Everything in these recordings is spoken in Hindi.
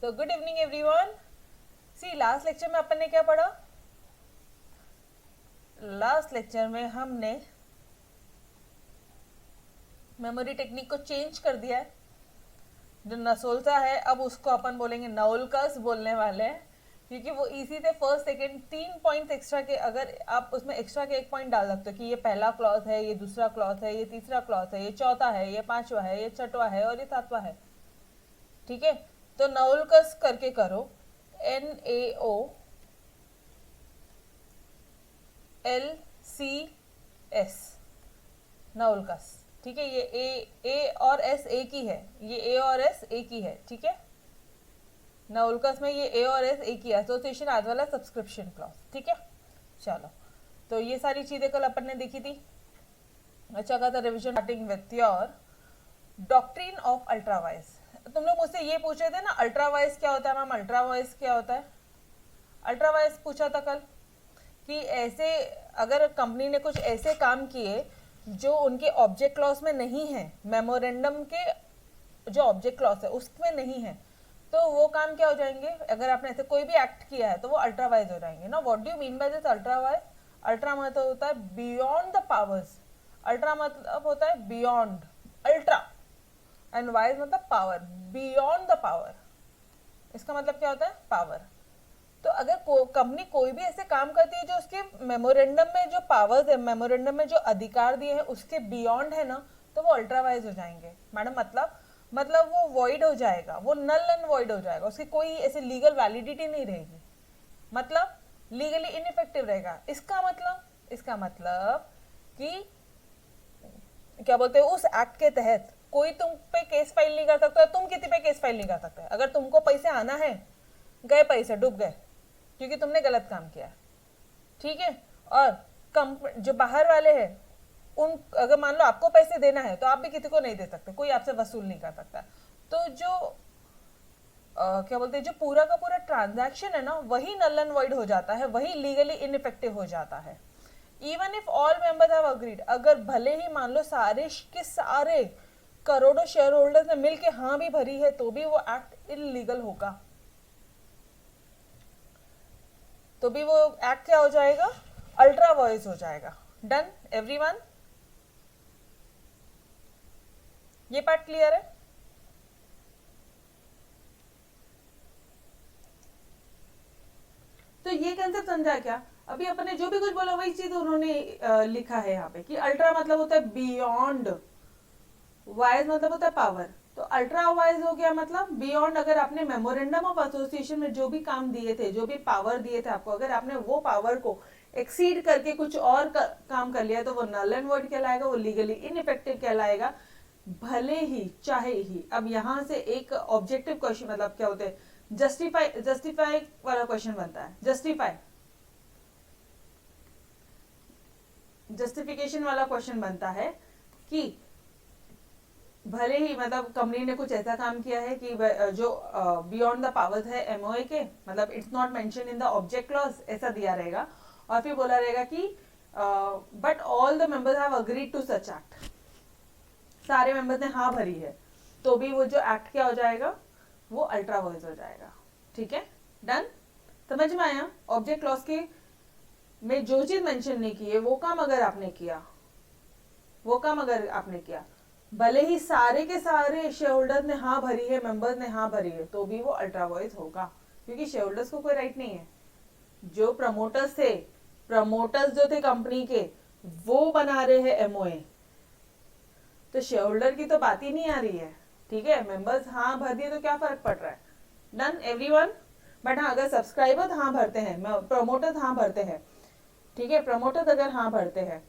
तो गुड इवनिंग एवरीवन। सी लास्ट लेक्चर में अपन ने क्या पढ़ा? लास्ट लेक्चर में हमने मेमोरी टेक्निक को चेंज कर दिया है। जो नसोल्सा है अब उसको अपन बोलेंगे नाउल्कस बोलने वाले हैं, क्योंकि वो इजी थे। फर्स्ट सेकंड 3 पॉइंट्स एक्स्ट्रा के, अगर आप उसमें एक्स्ट्रा के 1 पॉइंट डाल सकते हो कि ये पहला क्लॉज है, ये दूसरा क्लॉज है, ये तीसरा क्लॉज है, ये चौथा है, ये पांचवा है, ये छठवा है और ये सातवां है। ठीक है, तो नाउल्कस करके करो। NaOLCS नाउल्कस। ठीक है, ये ए और एस एक ही है, ये ए और एस एक ही है। ठीक है, नाउल्कस में ये ए और एस एक ही, association as well as subscription clause. ठीक है, चलो तो ये सारी चीजें कल अपन ने देखी थी। अच्छा खासा revision starting with your doctrine of ultra vires. तुम लोग मुझसे ये पूछ रहे थे ना अल्ट्रावाइज क्या होता है मैम, अल्ट्रावाइज क्या होता है? अल्ट्रावाइज पूछा था कल कि ऐसे अगर कंपनी ने कुछ ऐसे काम किए जो उनके ऑब्जेक्ट क्लॉज में नहीं है, मेमोरेंडम के जो ऑब्जेक्ट क्लॉज है उसमें नहीं है, तो वो काम क्या हो जाएंगे? अगर आपने ऐसे कोई भी एक्ट किया है तो वो अल्ट्रावाइज हो जाएंगे ना। What do you mean by this ultra vires? Ultra मतलब होता है बियॉन्ड द पावर्स। अल्ट्रा मतलब होता है बियॉन्ड, अल्ट्रा, एंड वाइज मतलब पावर, बियॉन्ड द पावर। इसका मतलब क्या होता है? पावर। तो अगर कंपनी कोई भी ऐसे काम करती है जो उसके मेमोरेंडम में जो पावर्स है, मेमोरेंडम में जो अधिकार दिए हैं उसके बियॉन्ड है ना, तो वो अल्ट्रावाइज हो जाएंगे मैडम। मतलब वो वॉइड हो जाएगा, वो नल एंड वॉइड हो जाएगा, उसकी कोई ऐसे लीगल वैलिडिटी नहीं रहेगी, मतलब लीगली इनइफेक्टिव रहेगा। इसका मतलब कि क्या बोलते हैं, उस एक्ट के तहत कोई तुम पे केस फाइल नहीं कर सकता, तुम किसी पे केस फाइल नहीं कर सकते। अगर तुमको पैसे आना है, गए पैसे, डूब गए, क्योंकि तुमने गलत काम किया। ठीक है, और जो बाहर वाले हैं उन, अगर मान लो आपको पैसे देना है तो आप भी किसी को नहीं दे सकते, कोई आपसे वसूल नहीं कर सकता। तो जो क्या बोलते हैं, जो पूरा का पूरा ट्रांजैक्शन है ना, वही नल एंड वॉइड हो जाता है, वही लीगली इनइफेक्टिव हो जाता है। Even if all members have agreed, अगर भले ही मान लो सारे के सारे करोड़ों शेयर होल्डर्स ने मिलके हाँ भी भरी है, तो भी वो एक्ट इलीगल होगा, तो भी वो एक्ट क्या हो जाएगा? अल्ट्रा वॉइस हो जाएगा। डन एवरीवन, ये पार्ट क्लियर है? तो ये कंसेप्ट समझा क्या? अभी अपने जो भी कुछ बोला वही चीज उन्होंने लिखा है यहाँ पे कि अल्ट्रा मतलब होता है बियॉन्ड, वाइज मतलब होता है पावर। तो अल्ट्रा वाइज हो गया मतलब बियॉन्ड। अगर आपने मेमोरेंडम ऑफ एसोसिएशन में जो भी काम दिए थे, जो भी पावर दिए थे आपको, अगर आपने वो पावर को एक्सीड करके कुछ और काम कर लिया तो वो नल एंड वॉइड कहलाएगा, वो लीगली इनइफेक्टिव कहलाएगा, भले ही चाहे ही। अब यहां से एक ऑब्जेक्टिव क्वेश्चन मतलब क्या होते हैं, जस्टिफाई वाला क्वेश्चन बनता है, जस्टिफिकेशन वाला क्वेश्चन बनता है कि भले ही मतलब कंपनी ने कुछ ऐसा काम किया है कि जो बियॉन्ड द पावर्स है एमओए के, मतलब it's not mention in the object clause, ऐसा दिया रहेगा। और फिर बोला रहेगा कि but all the members have agreed to such act, सारे मेंबर्स ने हाँ भरी है, तो भी वो जो एक्ट क्या हो जाएगा? वो अल्ट्रा वॉइस हो जाएगा। ठीक है, डन, समझ में आया? ऑब्जेक्ट क्लॉज के में जो चीज मेंशन नहीं की है वो काम अगर आपने किया, भले ही सारे के सारे शेयर होल्डर्स ने हाँ भरी है, मेंबर्स ने हाँ भरी है, तो भी वो अल्ट्रा वॉइस होगा, क्योंकि शेयर होल्डर्स को कोई राइट नहीं है। जो प्रमोटर्स जो थे कंपनी के, वो बना रहे हैं एमओए, तो शेयर होल्डर की तो बात ही नहीं आ रही है। ठीक है, मेंबर्स हाँ भर दिए तो क्या फर्क पड़ रहा है? Done everyone. बट हाँ, अगर सब्सक्राइबर हाँ भरते हैं, प्रमोटर्स हाँ भरते हैं, ठीक है, प्रमोटर्स अगर हाँ भरते हैं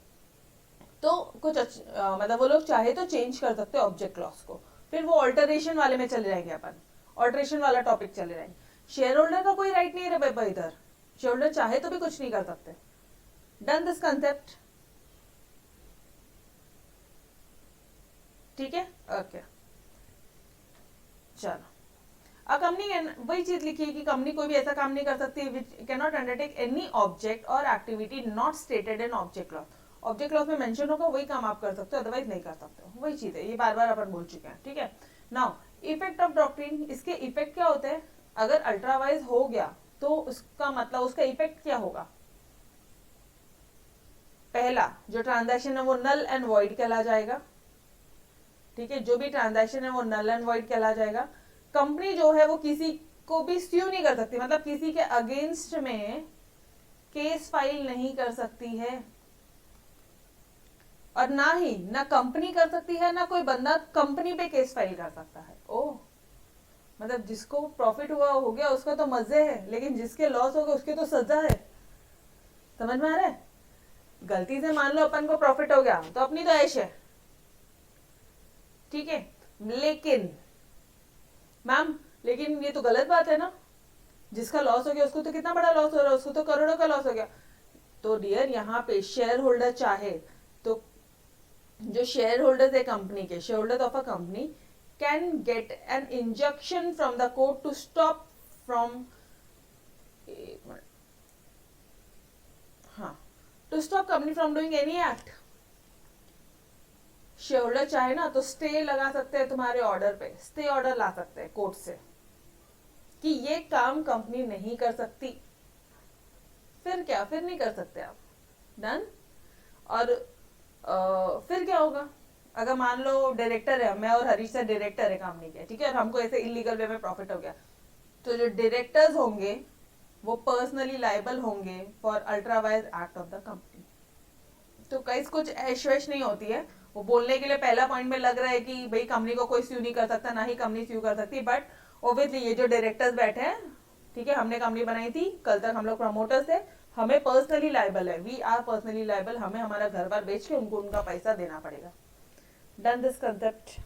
तो कुछ मतलब वो लोग चाहे तो चेंज कर सकते हैं ऑब्जेक्ट क्लॉज को। फिर वो ऑल्टरेशन वाले में चले जाएंगे, अपन ऑल्टरेशन वाला टॉपिक चले जाएंगे। शेयर होल्डर का कोई राइट नहीं है रे भाई, इधर शेयर होल्डर चाहे तो भी कुछ नहीं कर सकते। Done this concept? ठीक है, ओके, चलो। अब कंपनी वही चीज लिखी है कि कंपनी कोई भी ऐसा काम नहीं कर सकती which can not undertake any object or activity not stated in object clause. Object clause में मेंशन होगा वही काम आप कर सकते हो, अदरवाइज नहीं कर सकते हो। वही चीज है, ये बार बार अपन बोल चुके हैं। ठीक है, नाउ इफेक्ट ऑफ डॉक्ट्रिन, इसके इफेक्ट क्या होते हैं? अगर अल्ट्रा वाइज हो गया तो उसका मतलब उसका इफेक्ट क्या होगा? पहला जो ट्रांजैक्शन है वो नल एंड वॉइड कहला जाएगा, ठीक है, जो भी ट्रांजैक्शन है वो नल एंड वॉइड कहला जाएगा। कंपनी जो है वो किसी को भी स्यू नहीं कर सकती, मतलब किसी के अगेंस्ट में केस फाइल नहीं कर सकती है, और ना ही ना कंपनी कर सकती है, ना कोई बंदा कंपनी पे केस फाइल कर सकता है। ओह, मतलब जिसको प्रॉफिट हुआ हो गया उसका तो मजे है, लेकिन जिसके लॉस हो गए उसकी तो सजा है। समझ में आ रहा है? गलती से मान लो अपन को प्रॉफिट हो गया तो अपनी तो ऐश है, ठीक है, लेकिन मैम लेकिन ये तो गलत बात है ना, जिसका लॉस हो गया उसको तो कितना बड़ा लॉस हो रहा है, उसको तो करोड़ों का लॉस हो गया। तो डियर यहाँ पे शेयर होल्डर चाहे तो जो शेयर होल्डर्स है कंपनी के, share holder of a company can get an injection from the court to stop from, हाँ, to stop company from doing any act. Share holder चाहे ना तो स्टे लगा सकते हैं तुम्हारे ऑर्डर पे, स्टे ऑर्डर ला सकते हैं कोर्ट से कि ये काम कंपनी नहीं कर सकती। फिर क्या, फिर नहीं कर सकते आप, डन। और फिर क्या होगा? अगर मान लो डायरेक्टर है, मैं और हरीश सर डायरेक्टर है कंपनी के, ठीक है, और हमको ऐसे इलीगल वे में प्रॉफिट हो गया, तो जो डायरेक्टर्स होंगे वो पर्सनली लाइबल होंगे for ultra wise act of the company. तो कई कुछ ऐश वैश नहीं होती है, वो बोलने के लिए पहला पॉइंट में लग रहा है कि भाई कंपनी को कोई स्यू नहीं कर सकता, ना ही कंपनी स्यू कर सकती, बट ऑब्वियसली ये जो डायरेक्टर्स बैठे हैं, ठीक है, हमने कंपनी बनाई थी, कल तक हम लोग प्रमोटर्स थे, हमें पर्सनली लाइबल है, वी आर पर्सनली लाइबल, हमें हमारा घर बार बेच के उनको उनका पैसा देना पड़ेगा। Done this concept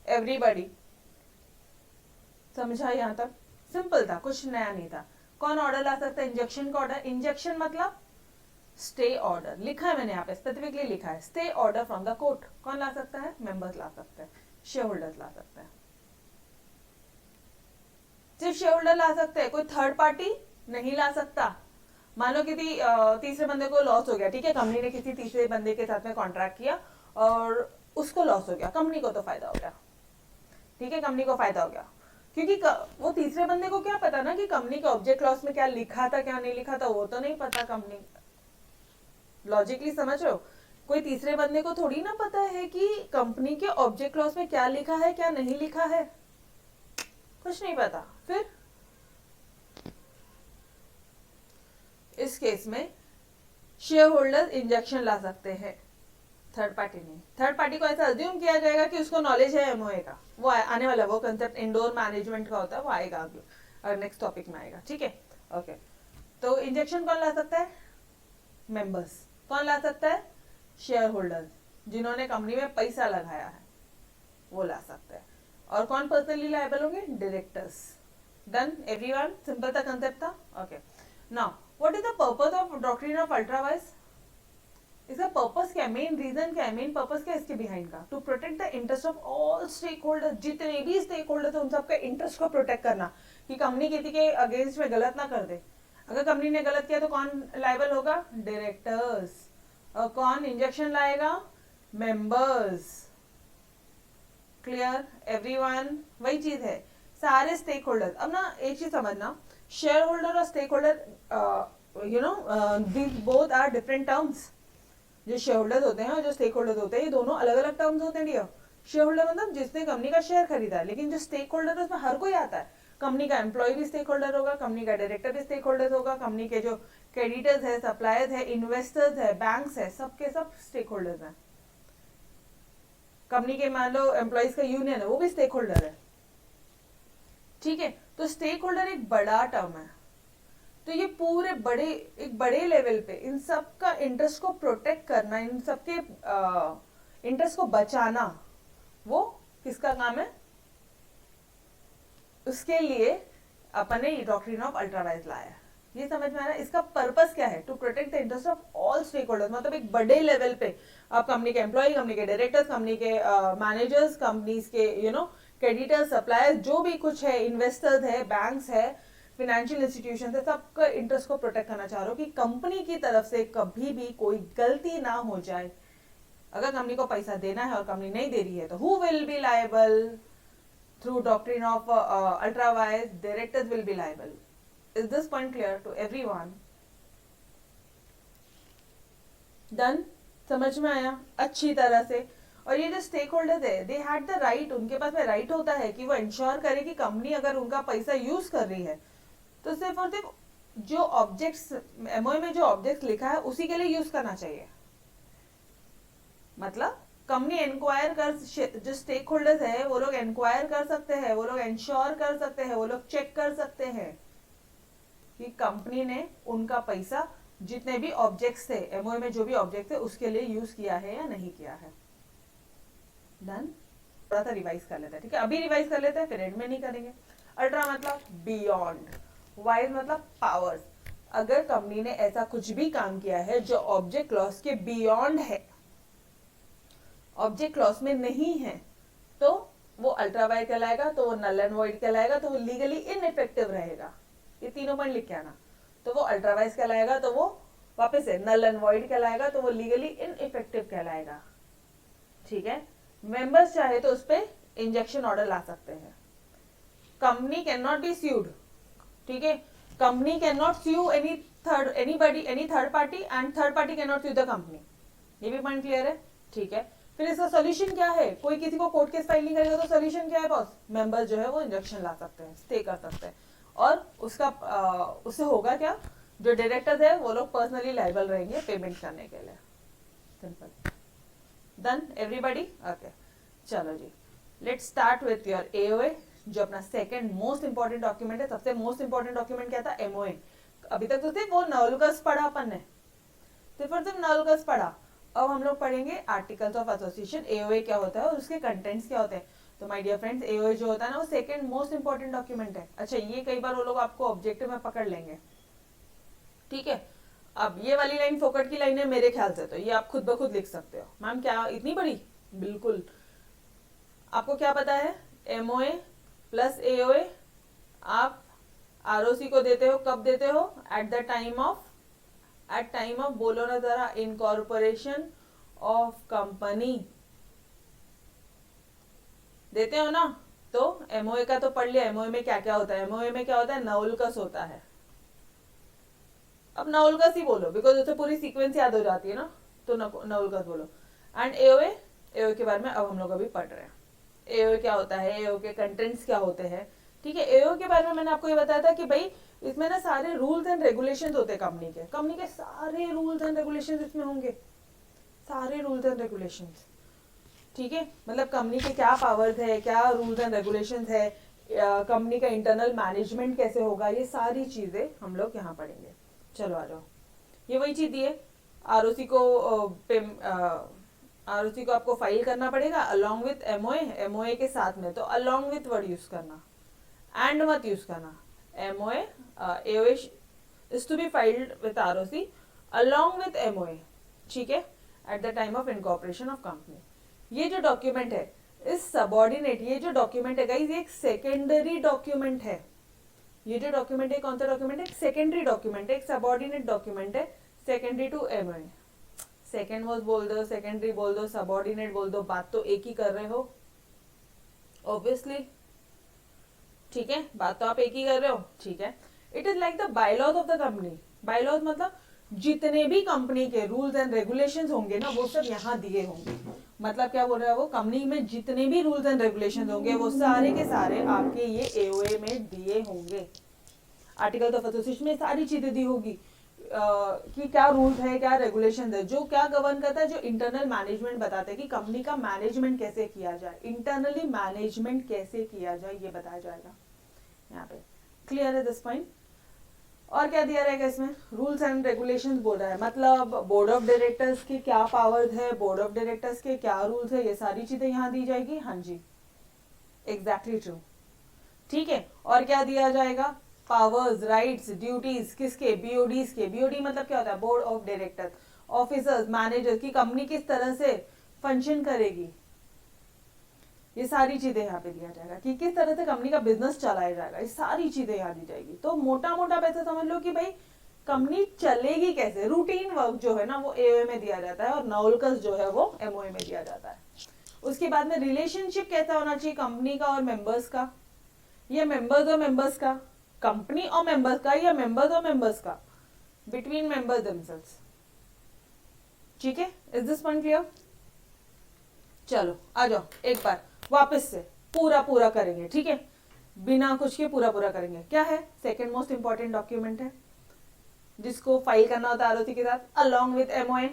everybody? समझा? यहाँ तक सिंपल था, कुछ नया नहीं था। कौन ऑर्डर ला सकता है? इंजेक्शन का ऑर्डर। इंजेक्शन मतलब स्टे ऑर्डर, लिखा है मैंने यहाँ पे, स्पेसिफिकली लिखा है stay order from the court. कौन ला सकता है? मेंबर्स ला सकते हैं, शेयर होल्डर्स ला सकते हैं, सिर्फ शेयर होल्डर ला सकते हैं, कोई थर्ड पार्टी नहीं ला सकता। मान लो किसी तीसरे बंदे को लॉस हो गया, ठीक है, कंपनी ने किसी तीसरे बंदे के साथ में कॉन्ट्रैक्ट किया और उसको लॉस हो गया, कंपनी को तो फायदा हो गया, ठीक है, कंपनी को फायदा हो गया, क्योंकि वो तीसरे बंदे को क्या पता ना कि कंपनी के ऑब्जेक्ट क्लॉज में क्या लिखा था क्या नहीं लिखा था, वो तो नहीं पता कंपनी। लॉजिकली समझ रहे हो? कोई तीसरे बंदे को थोड़ी ना पता है कि कंपनी के ऑब्जेक्ट क्लॉज में क्या लिखा है क्या नहीं लिखा है, कुछ नहीं पता। फिर इस केस में शेयर होल्डर इंजेक्शन ला सकते हैं, थर्ड पार्टी नहीं। थर्ड पार्टी को ऐसा अज्यूम किया जाएगा कि उसको नॉलेज है एमओए का, वो आने वाला, वो कंसेप्ट इंडोर मैनेजमेंट का होता है, वो आएगा आगे नेक्स्ट टॉपिक में आएगा, ठीक है, ओके। तो इंजेक्शन कौन ला सकता है? मेंबर्स। कौन ला सकता है? शेयर होल्डर्स, जिन्होंने कंपनी में पैसा लगाया है वो ला सकते हैं। और कौन पर्सनली लायबल होंगे? डायरेक्टर्स। Done everyone? सिंपल सा कंसेप्ट था, okay. Now what is the purpose of doctrine of ultra wise? इसका पर्पस क्या है, मेन रीजन क्या है, मेन पर्पस क्या है इसके बिहाइंड का? To protect the interest of all stake holder, जितने भी स्टेक होल्डर थे उन सबके इंटरेस्ट को प्रोटेक्ट करना, कि कंपनी किसी के अगेंस्ट में गलत ना कर दे। अगर कंपनी ने गलत किया तो कौन लायबल होगा? डायरेक्टर्स। और कौन इंजेक्शन लाएगा? मेंबर्स। Clear everyone? वही चीज है, सारे स्टेक होल्डर। अब ना एक चीज समझना, शेयर होल्डर और stake holder you know these both are different terms. जो शेयर होल्डर होते हैं और जो स्टेक होल्डर होते हैं ये दोनों अलग अलग टर्म्स होते हैं डियर। शेयर होल्डर मतलब जिसने कंपनी का शेयर खरीदा है, लेकिन जो स्टेक होल्डर है उसमें हर कोई आता है। कंपनी का एम्प्लॉय भी स्टेक होल्डर होगा, कंपनी का डायरेक्टर भी स्टेक होल्डर होगा, कंपनी के जो क्रेडिटर्स है, सप्लायर्स है, इन्वेस्टर्स है, बैंक्स है, सबके सब स्टेक होल्डर्स हैं। कंपनी के मान लो एम्प्लॉयज का यूनियन है, वो भी स्टेक होल्डर है, ठीक है। तो स्टेक होल्डर एक बड़ा टर्म है, तो ये पूरे एक बड़े लेवल पे इन सब का इंटरेस्ट को प्रोटेक्ट करना, इन सबके इंटरेस्ट को बचाना, वो किसका काम है? उसके लिए अपन ने डॉक्ट्रिन ऑफ अल्ट्रा वाइज लाया। ये समझ में आ रहा है? इसका पर्पस क्या है? To protect the interest of all stake holders, मतलब एक बड़े लेवल पे आप कंपनी के एम्प्लॉय, कंपनी के डायरेक्टर्स, कंपनी के मैनेजर्स, कंपनीज के क्रेडिटर्स, सप्लायर्स, जो भी कुछ है, इन्वेस्टर्स है, बैंक्स है, फाइनेंशियल इंस्टीट्यूशन है, सबका इंटरेस्ट को प्रोटेक्ट करना चाह रहे हो कि कंपनी की तरफ से कभी भी कोई गलती ना हो जाए। अगर कंपनी को पैसा देना है और कंपनी नहीं दे रही है तो who will be liable? through doctrine of ultra vires, directors will be liable. Is this point clear to everyone? Done? समझ में आया अच्छी तरह से? और ये जो स्टेक होल्डर्स है, दे हैड द राइट, उनके पास में राइट होता है कि वो इंश्योर करे कि कंपनी अगर उनका पैसा यूज कर रही है तो सिर्फ और सिर्फ जो ऑब्जेक्ट्स एमओए में जो ऑब्जेक्ट्स लिखा है उसी के लिए यूज करना चाहिए. मतलब कंपनी इंक्वायर कर, जो स्टेक होल्डर्स है वो लोग इंक्वायर कर सकते हैं, वो लोग इंश्योर कर सकते हैं, वो लोग चेक कर सकते हैं कि कंपनी ने उनका पैसा जितने भी ऑब्जेक्ट्स थे, एमओए में जो भी ऑब्जेक्ट थे उसके लिए यूज किया है या नहीं किया है. डन? थोड़ा सा रिवाइज कर लेते हैं. ठीक है, अभी रिवाइज कर लेते हैं, फिर एंड में नहीं करेंगे. अल्ट्रा मतलब बियॉन्ड, वाइज मतलब पावर्स. अगर कंपनी ने ऐसा कुछ भी काम किया है जो ऑब्जेक्ट क्लॉज के बियॉन्ड है, ऑब्जेक्ट क्लॉज में नहीं है, तो वो अल्ट्रा वाइड कहलाएगा, तो वो नल एंड वॉइड कहलाएगा, तो वो लीगली इनइफेक्टिव रहेगा. ये तीनों पॉइंट लिख के आना. तो वो अल्ट्रा वाइज कहलाएगा, तो वो वापस से नल एंड वॉइड कहलाएगा, तो वो लीगली इनइफेक्टिव कहलाएगा. ठीक है, मेंबर्स चाहे तो उस पर इंजेक्शन ऑर्डर ला सकते हैं. Company can not be sued. ठीक है, company can not sue any third party and third party can not sue the company. ये भी पॉइंट क्लियर है. ठीक है, फिर इसका सोल्यूशन क्या है? कोई किसी को कोर्ट केस फाइल नहीं करेगा तो सोल्यूशन क्या है बॉस? मेंबर्स जो है वो इंजेक्शन ला सकते हैं, स्टे कर सकते हैं. और उसका उससे होगा क्या? जो डायरेक्टर्स है वो लोग पर्सनली लायबल रहेंगे पेमेंट करने के लिए. सिंपल. Done everybody? ओके, चलो जी, let's start with your AOA, जो अपना सेकंड मोस्ट इंपॉर्टेंट डॉक्यूमेंट है. सबसे मोस्ट इंपॉर्टेंट डॉक्यूमेंट क्या था? एमओए. अभी तक तो सिर्फ वो नॉलकस पढ़ा अपन ने, सिर्फ नॉलकस पढ़ा. अब हम लोग पढ़ेंगे आर्टिकल्स ऑफ एसोसिएशन, एओए क्या होता है और उसके कंटेंट्स क्या होते हैं. तो माय डियर फ्रेंड्स, एओए जो होता है ना वो सेकंड मोस्ट इंपॉर्टेंट डॉक्यूमेंट है. अच्छा, ये कई बार वो लोग आपको ऑब्जेक्टिव में पकड़ लेंगे. ठीक है, अब ये वाली लाइन फोकट की लाइन है मेरे ख्याल से, तो ये आप खुद ब खुद लिख सकते हो. मैम क्या इतनी बड़ी? बिल्कुल. आपको क्या पता है? एमओए प्लस एओए आप आरओसी को देते हो. कब देते हो? एट टाइम ऑफ बोलो ना जरा, इनकॉर्पोरेशन ऑफ कंपनी देते हो ना. तो एमओए का तो पढ़ लिया. एमओए में क्या क्या होता है? एमओए में क्या होता है? नउलकस होता है. अब नउलकस ही बोलो बिकॉज उसे पूरी सीक्वेंस याद हो जाती है ना, तो नउलकस बोलो. एंड एओए, एओए के बारे में अब हम लोग अभी पढ़ रहे हैं. एओए क्या होता है, एओए के कंटेंट्स क्या होते हैं. ठीक है, एओ के बारे में मैंने आपको ये बताया था कि भाई इसमें ना सारे रूल्स एंड रेगुलेशंस होते हैं कंपनी के सारे रूल्स एंड रेगुलेशंस इसमें होंगे, सारे रूल्स एंड रेगुलेशंस. ठीक है, मतलब कंपनी के क्या पावर्स है, क्या रूल्स एंड रेगुलेशंस है, कंपनी का इंटरनल मैनेजमेंट कैसे होगा, ये सारी चीजें हम लोग यहाँ पढ़ेंगे. चलो आ जाओ. ये वही चीज दी है. आरओसी को आपको फाइल करना पड़ेगा अलोंग विथ एमओए. एमओए के साथ में तो अलोंग विथ वर्ड यूज करना, एंड मत यूज करना. MOA AOA is to be filed with ROC along with MOA. ठीक है, at the time of incorporation of company. ये जो डॉक्यूमेंट है इस सबऑर्डिनेट, ये जो डॉक्यूमेंट है गाइस, ये एक सेकेंडरी डॉक्यूमेंट है. ये जो डॉक्यूमेंट है कौन सा डॉक्यूमेंट है? एक सेकेंडरी डॉक्यूमेंट है, एक सबऑर्डिनेट डॉक्यूमेंट है, secondary to MOA. Second most बोल दो, सेकेंडरी बोल दो, सबऑर्डिनेट बोल दो, बात तो एक ही कर रहे हो ऑब्वियसली. ठीक है, बात तो आप एक ही कर रहे हो. ठीक है, it is like the bylaws of the company. Bylaws मतलब जितने भी कंपनी के रूल्स एंड रेगुलेशंस होंगे ना वो सब यहाँ दिए होंगे. मतलब क्या बोल रहा है वो? कंपनी में जितने भी रूल्स एंड रेगुलेशंस होंगे वो सारे के सारे आपके ये एओए में दिए होंगे. आर्टिकल ऑफ एसोसिएशन में सारी चीजें दी होगी कि क्या रूल्स है, क्या रेगुलेशन है, जो क्या गवर्न करता है, जो इंटरनल मैनेजमेंट बताते हैं कि कंपनी का मैनेजमेंट कैसे किया जाए, इंटरनली मैनेजमेंट कैसे किया जाए, ये बताया जाएगा यहाँ पे. क्लियर है दिस पॉइंट? और क्या दिया रहेगा इसमें? रूल्स एंड रेगुलेशंस बोल रहा है, मतलब बोर्ड ऑफ डायरेक्टर्स के क्या पावर्स है, बोर्ड ऑफ डायरेक्टर्स के क्या रूल्स है, ये सारी चीजें यहाँ दी जाएगी. हाँ जी, एग्जैक्टली ट्रू. ठीक है, और क्या दिया जाएगा? पावर्स, राइट्स, ड्यूटीज किसके? बीओडीज के. बीओडी मतलब क्या होता है? Board of director, officers, manager की कंपनी किस तरह से फंक्शन करेगी, ये सारी चीजें यहाँ पे दिया जाएगा कि किस तरह से कंपनी का बिजनेस चलाया जाएगा, ये सारी चीजें यहाँ दी जाएगी. तो मोटा मोटा पैसे समझ लो कि भाई कंपनी चलेगी कैसे. रूटीन वर्क जो है ना वो एओए में दिया जाता है और नॉलकस जो है वो एमओए में दिया जाता है. उसके बाद में रिलेशनशिप कैसा होना चाहिए कंपनी का और मेंबर्स का, या मेंबर्स और मेंबर्स का, कंपनी और मेंबर्स का, या मेंबर्स और मेंबर्स का, बिटवीन मेंबर्स देमसेल्व्स। ठीक है, इज दिस पॉइंट क्लियर? चलो आ जाओ एक बार वापस से पूरा पूरा करेंगे, ठीक है, बिना कुछ के पूरा पूरा करेंगे। क्या है? सेकंड मोस्ट इंपॉर्टेंट डॉक्यूमेंट है जिसको फाइल करना होता है आरओसी के साथ अलोंग विथ एमओए,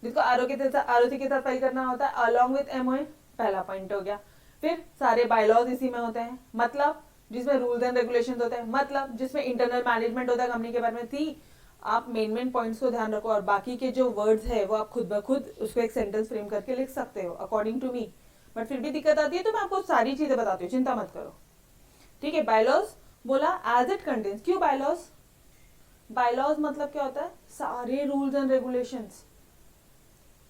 जिसको आरओसी के साथ फाइल करना होता है अलोंग विथ एमओए। पहला पॉइंट हो गया। फिर सारे बायलॉज इसी में होते हैं, मतलब जिसमें रूल्स एंड रेगुलेशंस होते हैं, मतलब जिसमें इंटरनल मैनेजमेंट होता है कंपनी के बारे में। थी आप मेन पॉइंट्स को ध्यान रखो और बाकी के जो वर्ड्स है वो आप खुद ब खुद उसको एक सेंटेंस फ्रेम करके लिख सकते हो अकॉर्डिंग टू मी। बट फिर भी दिक्कत आती है तो मैं आपको सारी चीजें बताती हूँ, चिंता मत करो। ठीक है, बायलॉज बोला एज इट कंटेन्स। क्यों बायलॉज? बायलॉज मतलब क्या होता है? सारे रूल्स एंड रेगुलेशंस,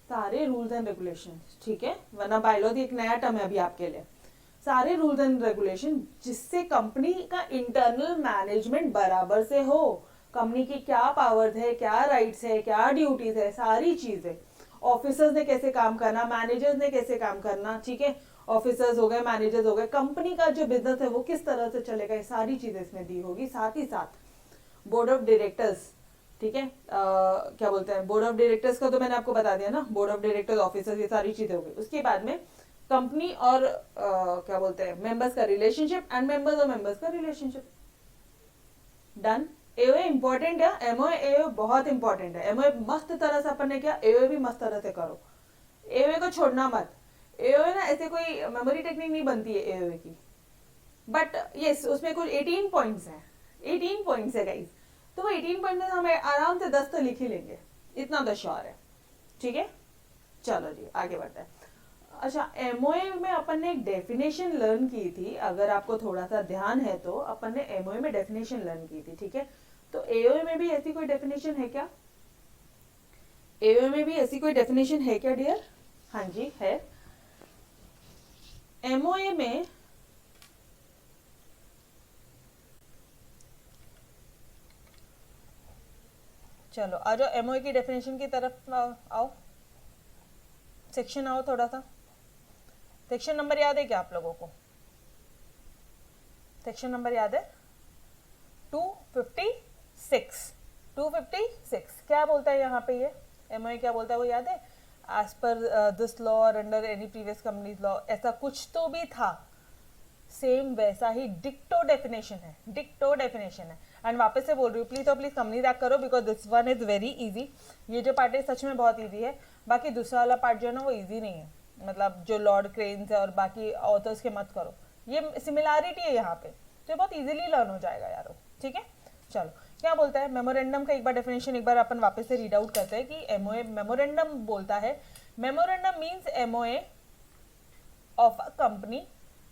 सारे रूल्स एंड रेगुलेशंस। ठीक है, वरना बायलॉज एक नया टर्म है अभी आपके लिए। सारे रूल्स एंड रेगुलेशन जिससे कंपनी का इंटरनल मैनेजमेंट बराबर से हो, कंपनी की क्या पावर्स है, क्या राइट्स है, क्या ड्यूटीज है, सारी चीजें, ऑफिसर्स ने कैसे काम करना, मैनेजर्स ने कैसे काम करना, ठीक है, ऑफिसर्स हो गए, मैनेजर्स हो गए, कंपनी का जो बिजनेस है वो किस तरह से चलेगा, ये सारी चीजें इसमें दी होगी। साथ ही साथ बोर्ड ऑफ डायरेक्टर्स, ठीक है, क्या बोलते हैं, बोर्ड ऑफ डायरेक्टर्स का तो मैंने आपको बता दिया ना, बोर्ड ऑफ डायरेक्टर्स, ऑफिसर्स, ये सारी चीजें हो गई। उसके बाद में कंपनी और क्या बोलते हैं मेंबर्स का रिलेशनशिप एंड मेंबर्स और मेंबर्स का रिलेशनशिप। डन। एओए इंपॉर्टेंट है, एमओए एओए बहुत इंपॉर्टेंट है। एमओए मस्त तरह से अपन ने किया, एओए भी मस्त तरह से करो। एओए को छोड़ना मत। एओए ना ऐसे कोई मेमोरी टेक्निक नहीं बनती है एओए की, बट यस उसमें कुछ 18 पॉइंट्स हैं, 18 पॉइंट्स है गाइस। तो वो 18 पॉइंट में हम आराम से 10 तो लिख ही लेंगे, इतना तो श्योर है। ठीक है, चलो जी आगे बढ़ते हैं। अच्छा, एमओए में अपन ने एक डेफिनेशन लर्न की थी, अगर आपको थोड़ा सा ध्यान है तो अपन ने एमओए में डेफिनेशन लर्न की थी। ठीक है, तो एओए में भी ऐसी कोई डेफिनेशन है क्या? एओए में भी ऐसी कोई डेफिनेशन है क्या डियर? हाँ जी है। एमओए में चलो आ जाओ एमओए की डेफिनेशन की तरफ आओ, सेक्शन आओ थोड़ा सा। सेक्शन नंबर याद है क्या आप लोगों को? सेक्शन नंबर याद है? 256। 256 क्या बोलता है यहाँ पे? ये एमओए क्या बोलता है वो याद है? एज पर दिस लॉ और under any previous companies law, ऐसा कुछ तो भी था। सेम वैसा ही डिक्टो डेफिनेशन है, डिक्टो डेफिनेशन है। एंड वापस से बोल रही हूँ, प्लीज तो प्लीज कंपनी रैक करो because this one is very easy. ये जो पार्ट है सच में बहुत इजी है, बाकी दूसरा वाला पार्ट जो है ना वो इजी नहीं है। मतलब जो लॉर्ड क्रेन्स है और बाकी ऑथर्स के मत करो, ये सिमिलैरिटी है यहाँ पे, तो बहुत इजीली लर्न हो जाएगा यारो। ठीक है, चलो क्या बोलता है मेमोरेंडम का एक बार डेफिनेशन एक बार अपन वापस से रीड आउट करते हैं कि एमओए मेमोरेंडम बोलता है, memorandum means MOA of a company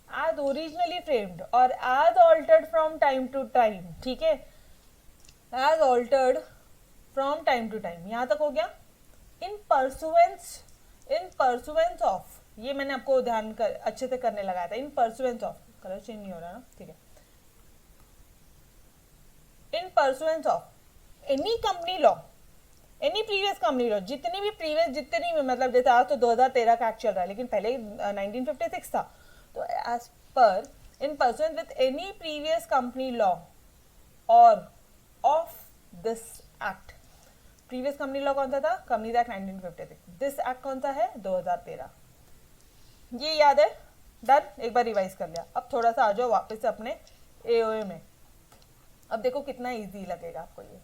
as originally framed or as altered from time to time। ठीक है, as altered from time to time, यहां तक हो गया। in pursuance of, ये मैंने आपको ध्यान कर अच्छे से करने लगाया था। in pursuance of, colour change नहीं हो रहा ना, ठीक है। in pursuance of any company law, any previous company law, जितनी भी प्रीवियस, जितनी भी, मतलब जैसे आज तो 2013 का एक्ट चल रहा है लेकिन पहले 1956 था, तो as per in pursuance with any previous company law or of this act. Previous company law कौन सा था? Companies act 1956। दिस एक्ट कौन सा है? 2013। ये याद है? डन, एक बार रिवाइज कर लिया। अब थोड़ा सा आ जाओ वापस से अपने एओए में। अब देखो कितना इजी लगेगा आपको ये,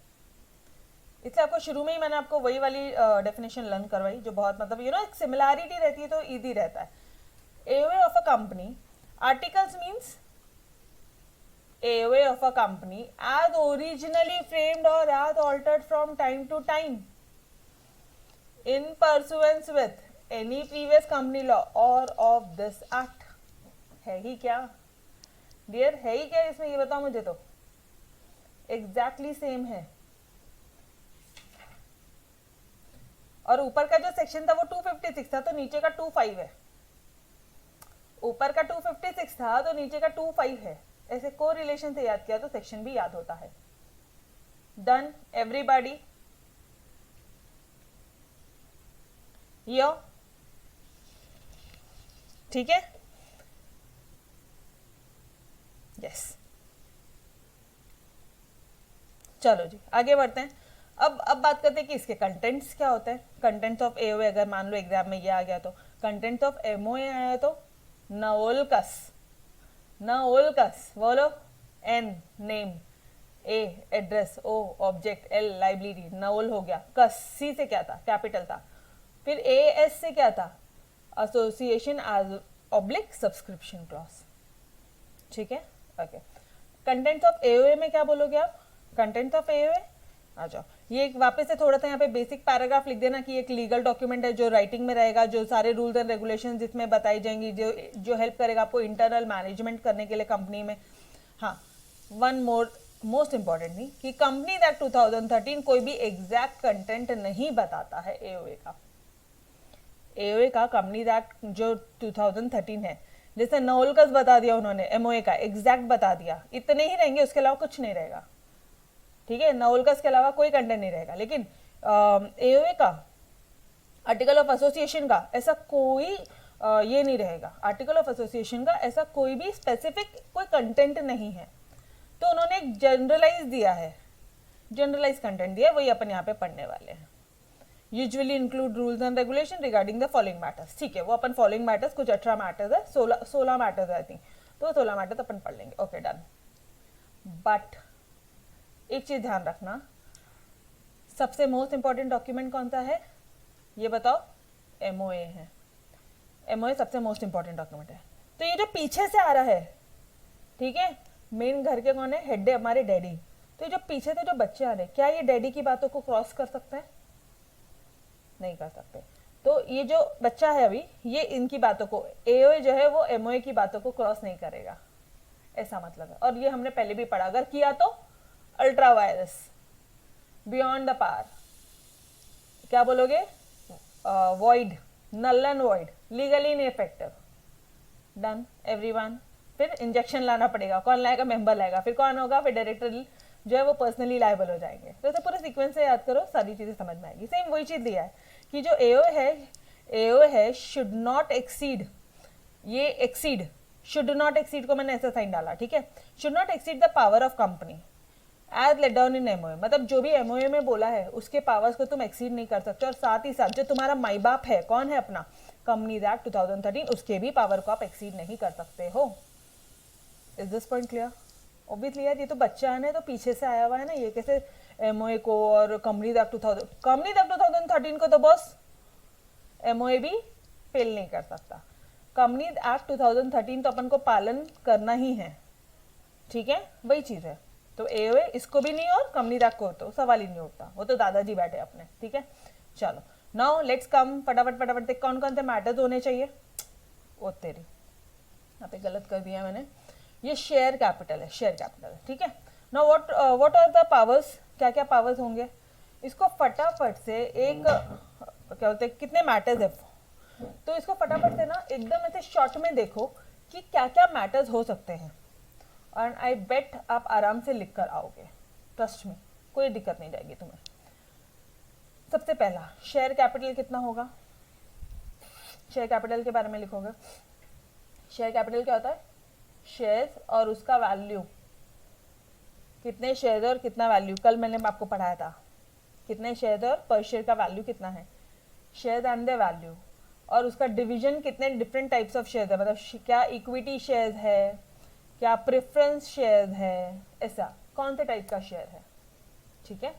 इसलिए आपको शुरू में ही मैंने आपको वही वाली डेफिनेशन लर्न करवाई जो बहुत, मतलब यू नो एक सिमिलैरिटी रहती है तो इजी रहता है। AOA of a company, articles means AOA of a company as originally framed or as altered from time to time in pursuance with any previous company law or of this act. है ही क्या डियर, है ही क्या इसमें? ये बताओ मुझे। तो एग्जैक्टली सेम है। और ऊपर का जो सेक्शन था वो 256 था तो नीचे का 25 है। ऊपर का 256 था तो नीचे का 25 है। ऐसे को रिलेशन से याद किया तो सेक्शन भी याद होता है। Done everybody? यो ठीक है, यस। चलो जी आगे बढ़ते हैं। अब बात करते हैं कि इसके कंटेंट्स क्या होते हैं। कंटेंट्स ऑफ एओए, अगर मान लो एग्जाम में ये आ गया तो कंटेंट्स ऑफ एमओए आया तो नओलकस, नओलकस बोलो, एन नेम, ए एड्रेस, ओ ऑब्जेक्ट, एल लाइबिलिटी, नओल हो गया, कस सी से क्या था, कैपिटल था, फिर ए एस से क्या था, एसोसिएशन आज ऑब्लिक सब्सक्रिप्शन क्लॉज, ठीक है, ओके। कंटेंट्स ऑफ एओए में क्या बोलोगे आप, कंटेंट्स ऑफ एओए आ जाओ। ये एक वापस से थोड़ा सा यहाँ पे बेसिक पैराग्राफ लिख देना कि एक लीगल डॉक्यूमेंट है जो राइटिंग में रहेगा, जो सारे रूल्स एंड रेगुलेशन जिसमें बताई जाएंगी, जो हेल्प करेगा आपको इंटरनल मैनेजमेंट करने के लिए कंपनी में। हाँ, वन मोर मोस्ट इंपॉर्टेंट नहीं कि कंपनी एक्ट 2013 कोई भी एग्जैक्ट कंटेंट नहीं बताता है एओए का। एओए का कंपनी एक्ट जो 2013 है, जैसे नोलकस बता दिया उन्होंने, एमओए का एग्जैक्ट बता दिया, इतने ही रहेंगे, उसके अलावा कुछ नहीं रहेगा, ठीक है। नोलकस के अलावा कोई कंटेंट नहीं रहेगा। लेकिन एओए का आर्टिकल ऑफ एसोसिएशन का ऐसा कोई ये नहीं रहेगा, आर्टिकल ऑफ एसोसिएशन का ऐसा कोई भी स्पेसिफिक कोई कंटेंट नहीं है। तो उन्होंने एक जनरलाइज दिया है, जनरलाइज कंटेंट दिया है, वही अपन यहाँ पे पढ़ने वाले हैं। Usually include rules and regulation regarding the following matters, ठीक है, वो अपन फॉलोइंग मैटर्स कुछ 18 मैटर्स है, 16 मैटर्स आई थिंक, तो 16 मैटर्स अपन पढ़ लेंगे, ओके डन। बट एक चीज ध्यान रखना, सबसे मोस्ट इंपॉर्टेंट डॉक्यूमेंट कौन सा है ये बताओ, एमओए है। एमओए सबसे मोस्ट इंपॉर्टेंट डॉक्यूमेंट है। तो ये जो पीछे से आ रहा है, ठीक है, मेन घर के कौन है, हेड है हमारे डैडी। तो ये जो पीछे से जो बच्चे आ रहे हैं, क्या ये डैडी की बातों को क्रॉस कर सकते हैं, नहीं कर सकते। तो ये जो बच्चा है अभी, ये इनकी बातों को, एओए जो है वो एमओए की बातों को क्रॉस नहीं करेगा, ऐसा मतलब है। और ये हमने पहले भी पढ़ा, अगर किया तो अल्ट्रा वायरस, बियॉन्ड द पार, क्या बोलोगे, void, null and void, legally ineffective, done everyone. फिर इंजेक्शन लाना पड़ेगा, कौन लाएगा, मेंबर लाएगा, फिर कौन होगा, फिर डायरेक्टर जो है वो पर्सनली लायबल हो जाएंगे। तो ऐसे पूरे सीक्वेंस से याद करो, सारी चीजें समझ में आएगी। सेम वही चीज दिया है कि जो एओ है शुड नॉट एक्सीड, ये एक्सीड, शुड नॉट एक्सीड को मैंने ऐसा साइन डाला, ठीक है, should not exceed the power of company as laid down in MOA, मतलब जो भी एमओए में बोला है उसके पावर्स को तुम एक्सीड नहीं कर सकते। और साथ ही साथ जो तुम्हारा माई बाप है, कौन है अपना, कंपनी एक्ट 2013, उसके भी पावर को आप एक्सीड नहीं कर सकते हो। Is this point clear? Obviously यार, ये तो बच्चा है ना, तो पीछे से आया हुआ है ना, ये कैसे एमओए को और कंपनी एक्ट 2013 को तो बॉस एमओए भी फेल नहीं कर सकता। कंपनी एक्ट 2013 तो अपन को पालन करना ही है, ठीक है, वही चीज है। तो एओए इसको भी नहीं और कंपनी एक्ट को तो सवाल ही नहीं उठता, वो तो दादाजी बैठे अपने, ठीक है। चलो नाउ लेट्स कम, फटाफट फटाफट देख कौन कौन से मैटर्स होने चाहिए। ओ तेरी, यहाँ पे गलत कर दिया मैंने, ये शेयर कैपिटल है, शेयर कैपिटल, ठीक है। Now what are the powers, क्या क्या पावर्स होंगे, इसको फटाफट से एक क्या बोलते हैं, कितने मैटर्स है, तो इसको फटाफट से ना एकदम ऐसे शॉर्ट में देखो कि क्या क्या मैटर्स हो सकते हैं। और आई बेट आप आराम से लिख कर आओगे, ट्रस्ट में कोई दिक्कत नहीं जाएगी तुम्हें। सबसे पहला, शेयर कैपिटल कितना होगा, शेयर कैपिटल के बारे में लिखोगे। शेयर कैपिटल क्या होता है, शेयर्स और उसका वैल्यू, कितने शेयर और कितना वैल्यू, कल मैंने आपको पढ़ाया था, कितने शेयर और पर शेयर का वैल्यू कितना है, शेयर एंड द वैल्यू, और उसका डिवीजन कितने डिफरेंट टाइप्स ऑफ शेयर है, मतलब क्या इक्विटी शेयर है, क्या प्रेफरेंस शेयर है, ऐसा कौन से टाइप का शेयर है, ठीक है।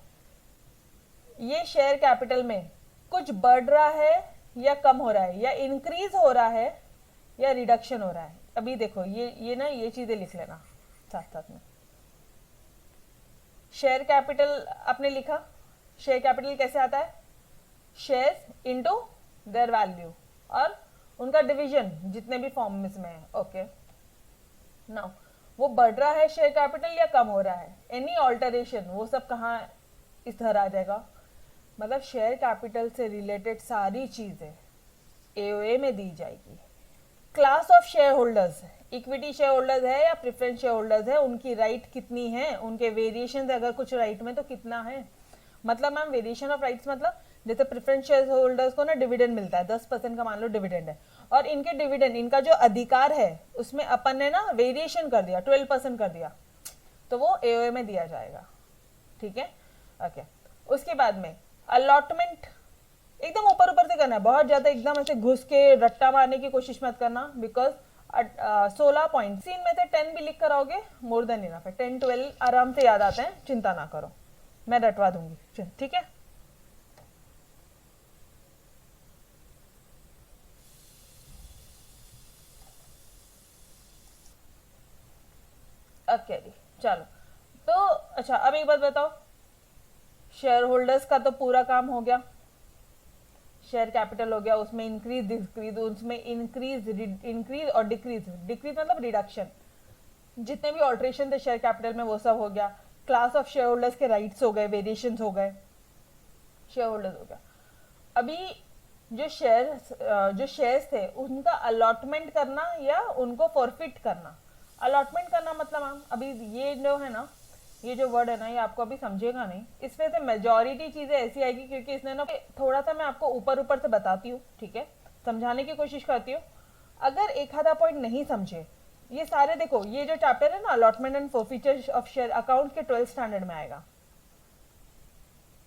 ये शेयर कैपिटल में कुछ बढ़ रहा है या कम हो रहा है, या इंक्रीज हो रहा है या रिडक्शन हो रहा है। अभी देखो ये ना, ये चीजें लिख लेना साथ साथ में। शेयर कैपिटल आपने लिखा, शेयर कैपिटल कैसे आता है, शेयर्स इनटू देयर वैल्यू और उनका डिवीजन जितने भी फॉर्म में है, ओके। नाउ वो बढ़ रहा है शेयर कैपिटल या कम हो रहा है, एनी ऑल्टरेशन, वो सब कहाँ इस तरह आ जाएगा, मतलब शेयर कैपिटल से रिलेटेड सारी चीजें एओए में दी जाएगी। Class of share holders, equity share holders है या प्रेफरेंस शेयर होल्डर्स है, उनकी राइट कितनी है, उनके वेरिएशन अगर कुछ राइट में तो कितना है, मतलब मैम वेरिएशन ऑफ राइट्स मतलब जैसे प्रेफरेंस शेयर होल्डर्स को ना डिविडेंड मिलता है, 10% का मान लो डिविडेंड है, और इनके डिविडेंड, इनका जो अधिकार है उसमें अपन ने ना वेरिएशन कर दिया, 12% कर दिया, तो वो एओए में दिया जाएगा, ठीक है। ओके, उसके बाद में अलॉटमेंट एकदम ऊपर ऊपर से करना है, बहुत ज्यादा एकदम ऐसे घुस के रट्टा मारने की कोशिश मत करना, बिकॉज 16 पॉइंट इनमें से 10 भी लिख कर आओगे मोर देन इनफ है, 10 12 आराम से याद आते हैं, चिंता ना करो, मैं रटवा दूंगी, ठीक है। ओके जी, चलो। तो अच्छा, अब एक बात बताओ, शेयर होल्डर्स का तो पूरा काम हो गया, शेयर कैपिटल हो गया, उसमें इंक्रीज डिक्रीज, उसमें इंक्रीज और डिक्रीज, डिक्रीज मतलब रिडक्शन, जितने भी ऑल्ट्रेशन थे शेयर कैपिटल में वो सब हो गया, क्लास ऑफ शेयर होल्डर्स के राइट्स हो गए, वेरिएशन हो गए, शेयर होल्डर्स हो गया। अभी जो शेयर्स थे उनका अलॉटमेंट करना या उनको फॉरफिट करना। अलॉटमेंट करना मतलब हम अभी ये जो है ना, ये जो वर्ड है ना, ये आपको अभी समझेगा नहीं, इसमें से मेजॉरिटी चीजें ऐसी आएगी क्योंकि इसने ना थोड़ा सा मैं आपको ऊपर ऊपर से बताती हूँ, ठीक है, समझाने की कोशिश करती हूँ। अगर एक आधा पॉइंट नहीं समझे, ये सारे देखो, ये जो चैप्टर है ना allotment and forfeiture of share account के 12th स्टैंडर्ड में आएगा,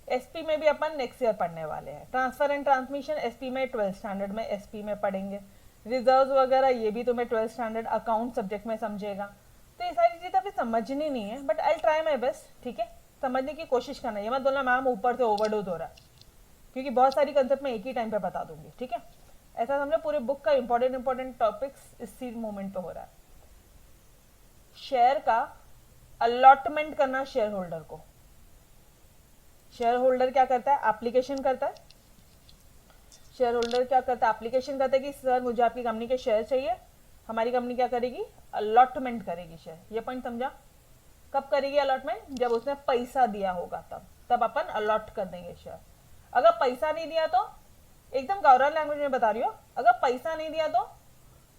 एसपी में भी अपन नेक्स्ट ईयर पढ़ने वाले हैं, ट्रांसफर एंड ट्रांसमिशन एसपी में 12th स्टैंडर्ड में एसपी में पढ़ेंगे, रिजर्व वगैरह ये भी तुम्हें 12th स्टैंडर्ड अकाउंट सब्जेक्ट में समझेगा। तो ये सारी चीजें अभी समझनी नहीं है, but I try my best, ठीक है, समझने की कोशिश करना, ये मत बोलना मैम ऊपर से ओवरडोज हो रहा है, क्योंकि बहुत सारी कंसेप्ट मैं एक ही टाइम पे बता दूंगी, ठीक है। ऐसा समझो पूरे बुक का इंपॉर्टेंट टॉपिक्स इसी मोमेंट पे हो रहा है। शेयर का अलॉटमेंट करना शेयर होल्डर को, शेयर होल्डर क्या करता है, एप्लीकेशन करता है, शेयर होल्डर क्या करता है, एप्लीकेशन करता है कि सर मुझे आपकी कंपनी के शेयर चाहिए, हमारी कंपनी क्या करेगी, अलॉटमेंट करेगी शेयर, ये पॉइंट समझा। कब करेगी अलॉटमेंट, जब उसने पैसा दिया होगा, तब अपन अलॉट कर देंगे शेयर। अगर पैसा नहीं दिया तो, एकदम गौरव लैंग्वेज में बता रही हो, अगर पैसा नहीं दिया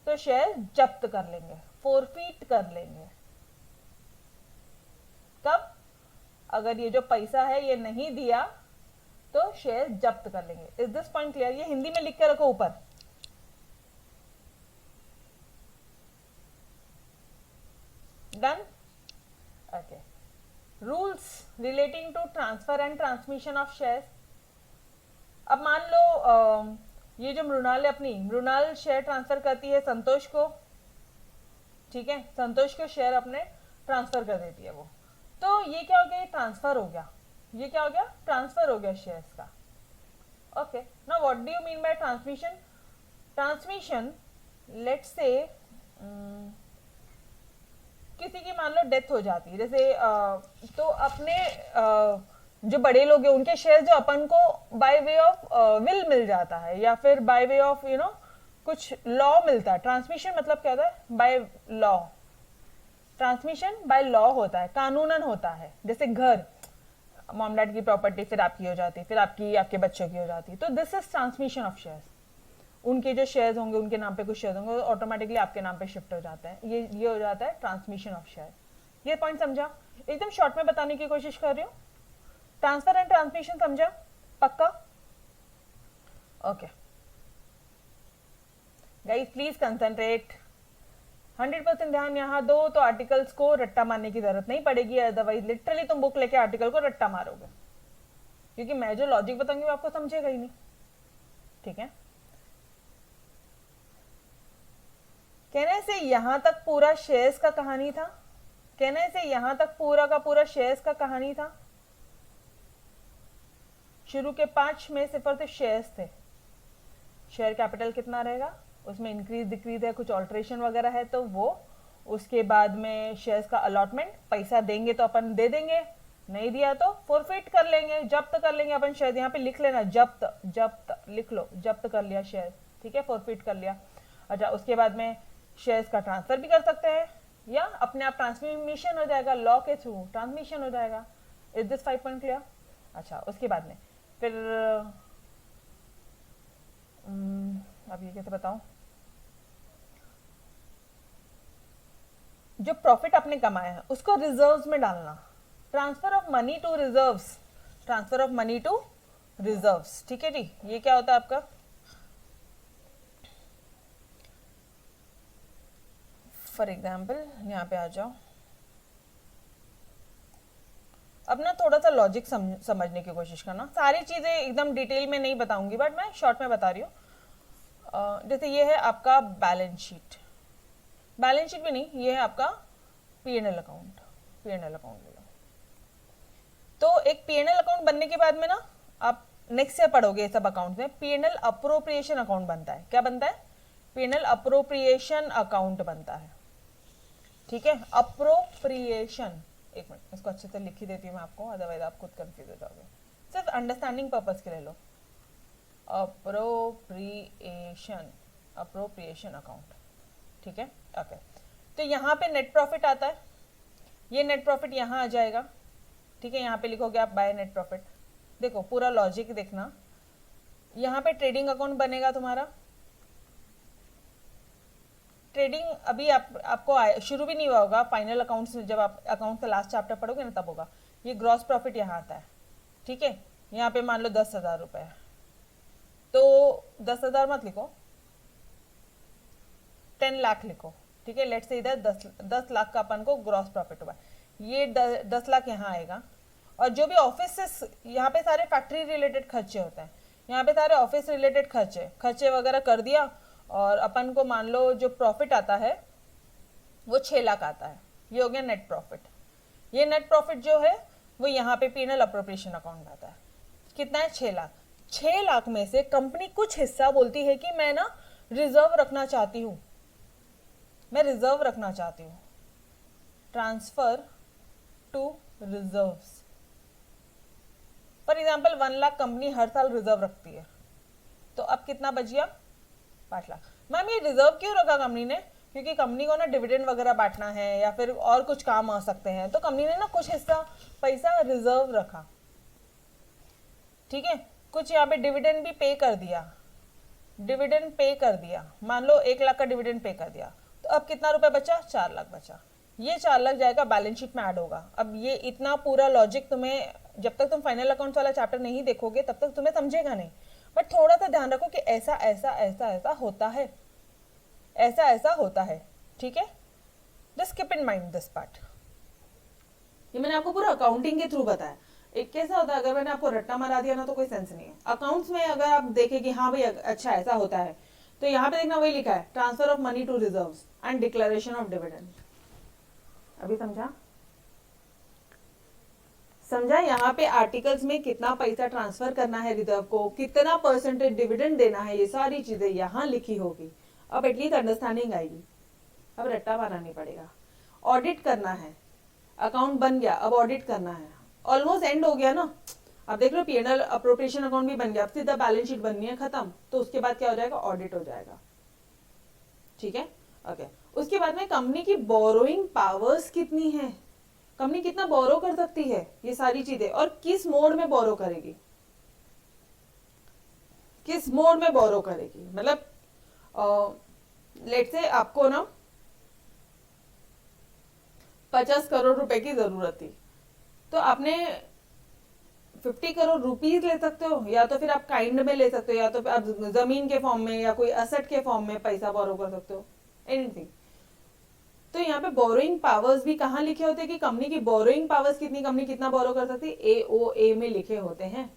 तो शेयर जब्त कर लेंगे, फोरफीट कर लेंगे। कब, अगर ये जो पैसा है ये नहीं दिया तो शेयर जब्त कर लेंगे। इज दिस पॉइंट क्लियर, ये हिंदी में लिख के रखो ऊपर। Done, okay. Rules relating to transfer and transmission of shares. अब मान लो ये जो मृणाल शेयर ट्रांसफर करती है संतोष को, ठीक है, संतोष को शेयर अपने ट्रांसफर कर देती है वो, तो ये क्या हो गया, ये ट्रांसफर हो गया, ये क्या हो गया, ट्रांसफर हो गया शेयर्स का। Okay, now what do you mean bye transmission. Transmission, let's say किसी की मान लो डेथ हो जाती है, जैसे तो अपने जो बड़े लोग हैं उनके शेयर जो अपन को बाय वे ऑफ विल मिल जाता है, या फिर बाय वे ऑफ कुछ लॉ मिलता है। ट्रांसमिशन मतलब क्या होता है, by law, transmission by law होता है, कानूनन होता है। जैसे घर, मॉम डैड की प्रॉपर्टी फिर आपकी हो जाती है, फिर आपकी आपके बच्चों की हो जाती है, तो this is transmission of shares. उनके जो शेयर्स होंगे, उनके नाम पे कुछ शेयर्स होंगे, ऑटोमेटिकली आपके नाम पे शिफ्ट हो जाते हैं, ये हो जाता है ट्रांसमिशन ऑफ शेयर। ये पॉइंट समझा, एकदम शॉर्ट में बताने की कोशिश कर रही हूँ। ट्रांसफर एंड ट्रांसमिशन समझा, पक्का, ओके गाइस प्लीज कंसंट्रेट, 100% ध्यान यहाँ दो, तो आर्टिकल्स को रट्टा मारने की जरूरत नहीं पड़ेगी, अदरवाइज लिटरली तुम बुक लेके आर्टिकल को रट्टा मारोगे, क्योंकि मैं जो लॉजिक बताऊंगी वो आपको समझेगा ही नहीं, ठीक है। कहने से यहां तक पूरा शेयर्स का कहानी था, कहने से यहां तक पूरा का पूरा शेयर्स का कहानी था। शुरू के 5 में सिर्फ तो शेयर्स थे, शेयर कैपिटल कितना रहेगा, उसमें इंक्रीज डिक्रीज है, कुछ ऑल्ट्रेशन वगैरह है तो वो, उसके बाद में शेयर्स का अलॉटमेंट, पैसा देंगे तो अपन दे देंगे, नहीं दिया तो फोरफिट कर लेंगे, जब्त कर लेंगे अपन शेयर। यहाँ पे लिख लेना जब्त, जब्त लिख लो, जब्त कर लिया शेयर, ठीक है, फोरफिट कर लिया। अच्छा, उसके बाद में शेयर्स का ट्रांसफर भी कर सकते हैं, या अपने आप ट्रांसमिशन हो जाएगा, लॉ के थ्रू ट्रांसमिशन हो जाएगा। Is this 5 point clear. अच्छा, उसके बाद में फिर अब ये कैसे बताऊं, जो प्रॉफिट आपने कमाया है उसको रिजर्व्स में डालना, transfer of money to reserves, transfer of money to reserves, ठीक है जी। ये क्या होता है आपका, फॉर एग्जाम्पल यहाँ पे आ जाओ। अब ना थोड़ा सा लॉजिक समझने की कोशिश करना, सारी चीज़ें एकदम डिटेल में नहीं बताऊंगी बट मैं शॉर्ट में बता रही हूँ। जैसे ये है आपका बैलेंस शीट, बैलेंस शीट भी नहीं, ये है आपका पीएनएल अकाउंट, पीएनएल अकाउंट ले लो। तो एक पीएनएल अकाउंट बनने के बाद में ना आप नेक्स्ट से पढ़ोगे सब अकाउंट में, पीएनएल अप्रोप्रिएशन अकाउंट बनता है। क्या बनता है, पीएनएल अप्रोप्रिएशन अकाउंट बनता है, ठीक है। अप्रोप्रिएशन, एक मिनट इसको अच्छे से लिख ही देती हूँ मैं आपको, अदरवाइज आप खुद कंफ्यूज हो जाओगे, सिर्फ अंडरस्टैंडिंग पर्पज के लिए लो। अप्रोप्रिएशन, अप्रोप्रिएशन अकाउंट, ठीक है, ओके। तो यहाँ पे नेट प्रॉफिट आता है, ये नेट प्रॉफिट यहाँ आ जाएगा, ठीक है। यहाँ पे लिखोगे आप बाय नेट प्रॉफिट। देखो पूरा लॉजिक देखना, यहाँ पे ट्रेडिंग अकाउंट बनेगा तुम्हारा। ट्रेडिंग अभी आपको शुरू भी नहीं हुआ होगा, फाइनल अकाउंट्स जब आप अकाउंट का लास्ट चैप्टर पढ़ोगे ना तब होगा। ये ग्रॉस प्रॉफिट यहाँ आता है, ठीक है। यहाँ पे मान लो 10,000 रुपए, तो 10,000 मत लिखो, 10 लाख लिखो, ठीक है। लेट से इधर 10 लाख का अपन को ग्रॉस प्रॉफिट हुआ, ये 10 लाख यहाँ आएगा। और जो भी ऑफिस से, यहाँ पे सारे फैक्ट्री रिलेटेड खर्चे होते हैं, यहाँ पे सारे ऑफिस रिलेटेड खर्चे वगैरह कर दिया, और अपन को मान लो जो प्रॉफिट आता है वो 6 लाख आता है, ये हो गया नेट प्रॉफिट। ये नेट प्रॉफिट जो है वो यहाँ पे पीएनएल अप्रोप्रिएशन अकाउंट में आता है। कितना है, 6 लाख। 6 लाख में से कंपनी कुछ हिस्सा बोलती है कि मैं ना रिजर्व रखना चाहती हूँ, मैं रिजर्व रखना चाहती हूँ, transfer to reserves. For example 1 lakh company हर साल रिजर्व रखती है, तो अब कितना बच गया, 5 लाख। मैम ये रिजर्व क्यों रखा कंपनी ने, क्योंकि कंपनी को ना डिविडेंड वगैरह बांटना है या फिर और कुछ काम आ सकते हैं, तो कंपनी ने ना कुछ हिस्सा पैसा रिजर्व रखा, ठीक है। कुछ यहाँ पे डिविडेंड भी पे कर दिया, डिविडेंड पे कर दिया, मान लो 1 लाख का डिविडेंड पे कर दिया, तो अब कितना रुपए बचा, 4 लाख बचा। ये 4 लाख जाएगा बैलेंस शीट में ऐड होगा। अब ये इतना पूरा लॉजिक तुम्हें, जब तक तुम फाइनल अकाउंट्स वाला चैप्टर नहीं देखोगे तब तक तुम्हें समझेगा नहीं, बट थोड़ा सा ध्यान रखो कि ऐसा ऐसा ऐसा ऐसा होता है, ऐसा ऐसा होता है, ठीक है। Just keep in mind this part. ये मैंने आपको पूरा अकाउंटिंग के थ्रू बताया। एक कैसा होता है, अगर मैंने आपको रट्टा मारा दिया ना तो कोई सेंस नहीं है। अकाउंट्स में अगर आप देखें कि हाँ भाई अच्छा ऐसा होता है, तो यहाँ पे देखना वही लिखा है, transfer of money to reserves and declaration of dividend. अभी समझा, समझा। यहाँ पे आर्टिकल्स में कितना पैसा ट्रांसफर करना है रिजर्व को, कितना परसेंटेज डिविडेंड देना है, ये सारी चीजें यहाँ लिखी होगी। अब एटलीस्ट अंडरस्टैंडिंग आएगी, अब रट्टा मारना नहीं पड़ेगा। ऑडिट करना है, अकाउंट बन गया, अब ऑडिट करना है, ऑलमोस्ट एंड हो गया ना। अब देख लो पीएनएल अप्रोप्रिएशन अकाउंट भी बन गया, अब सीधा बैलेंस शीट बननी है, खत्म। तो उसके बाद क्या हो जाएगा, ऑडिट हो जाएगा, ठीक है, ओके। उसके बाद में कंपनी की बोरोइंग पावर्स कितनी है, कंपनी कितना बोरो कर सकती है, ये सारी चीजें, और किस मोड में बोरो करेगी, किस मोड में बोरो करेगी। मतलब लेट से आपको ना 50 करोड़ रुपए की जरूरत थी, तो आपने 50 करोड़ रुपीज ले सकते हो, या तो फिर आप काइंड में ले सकते हो, या तो फिर आप जमीन के फॉर्म में या कोई असेट के फॉर्म में पैसा बोरो कर सकते हो, एनीथिंग। तो यहाँ पे बोरोइंग पावर्स भी कहाँ लिखे होते हैं कि कंपनी की बोरोइंग पावर्स कितनी, कंपनी कितना बोरो कर सकती है, AOA में लिखे होते हैं।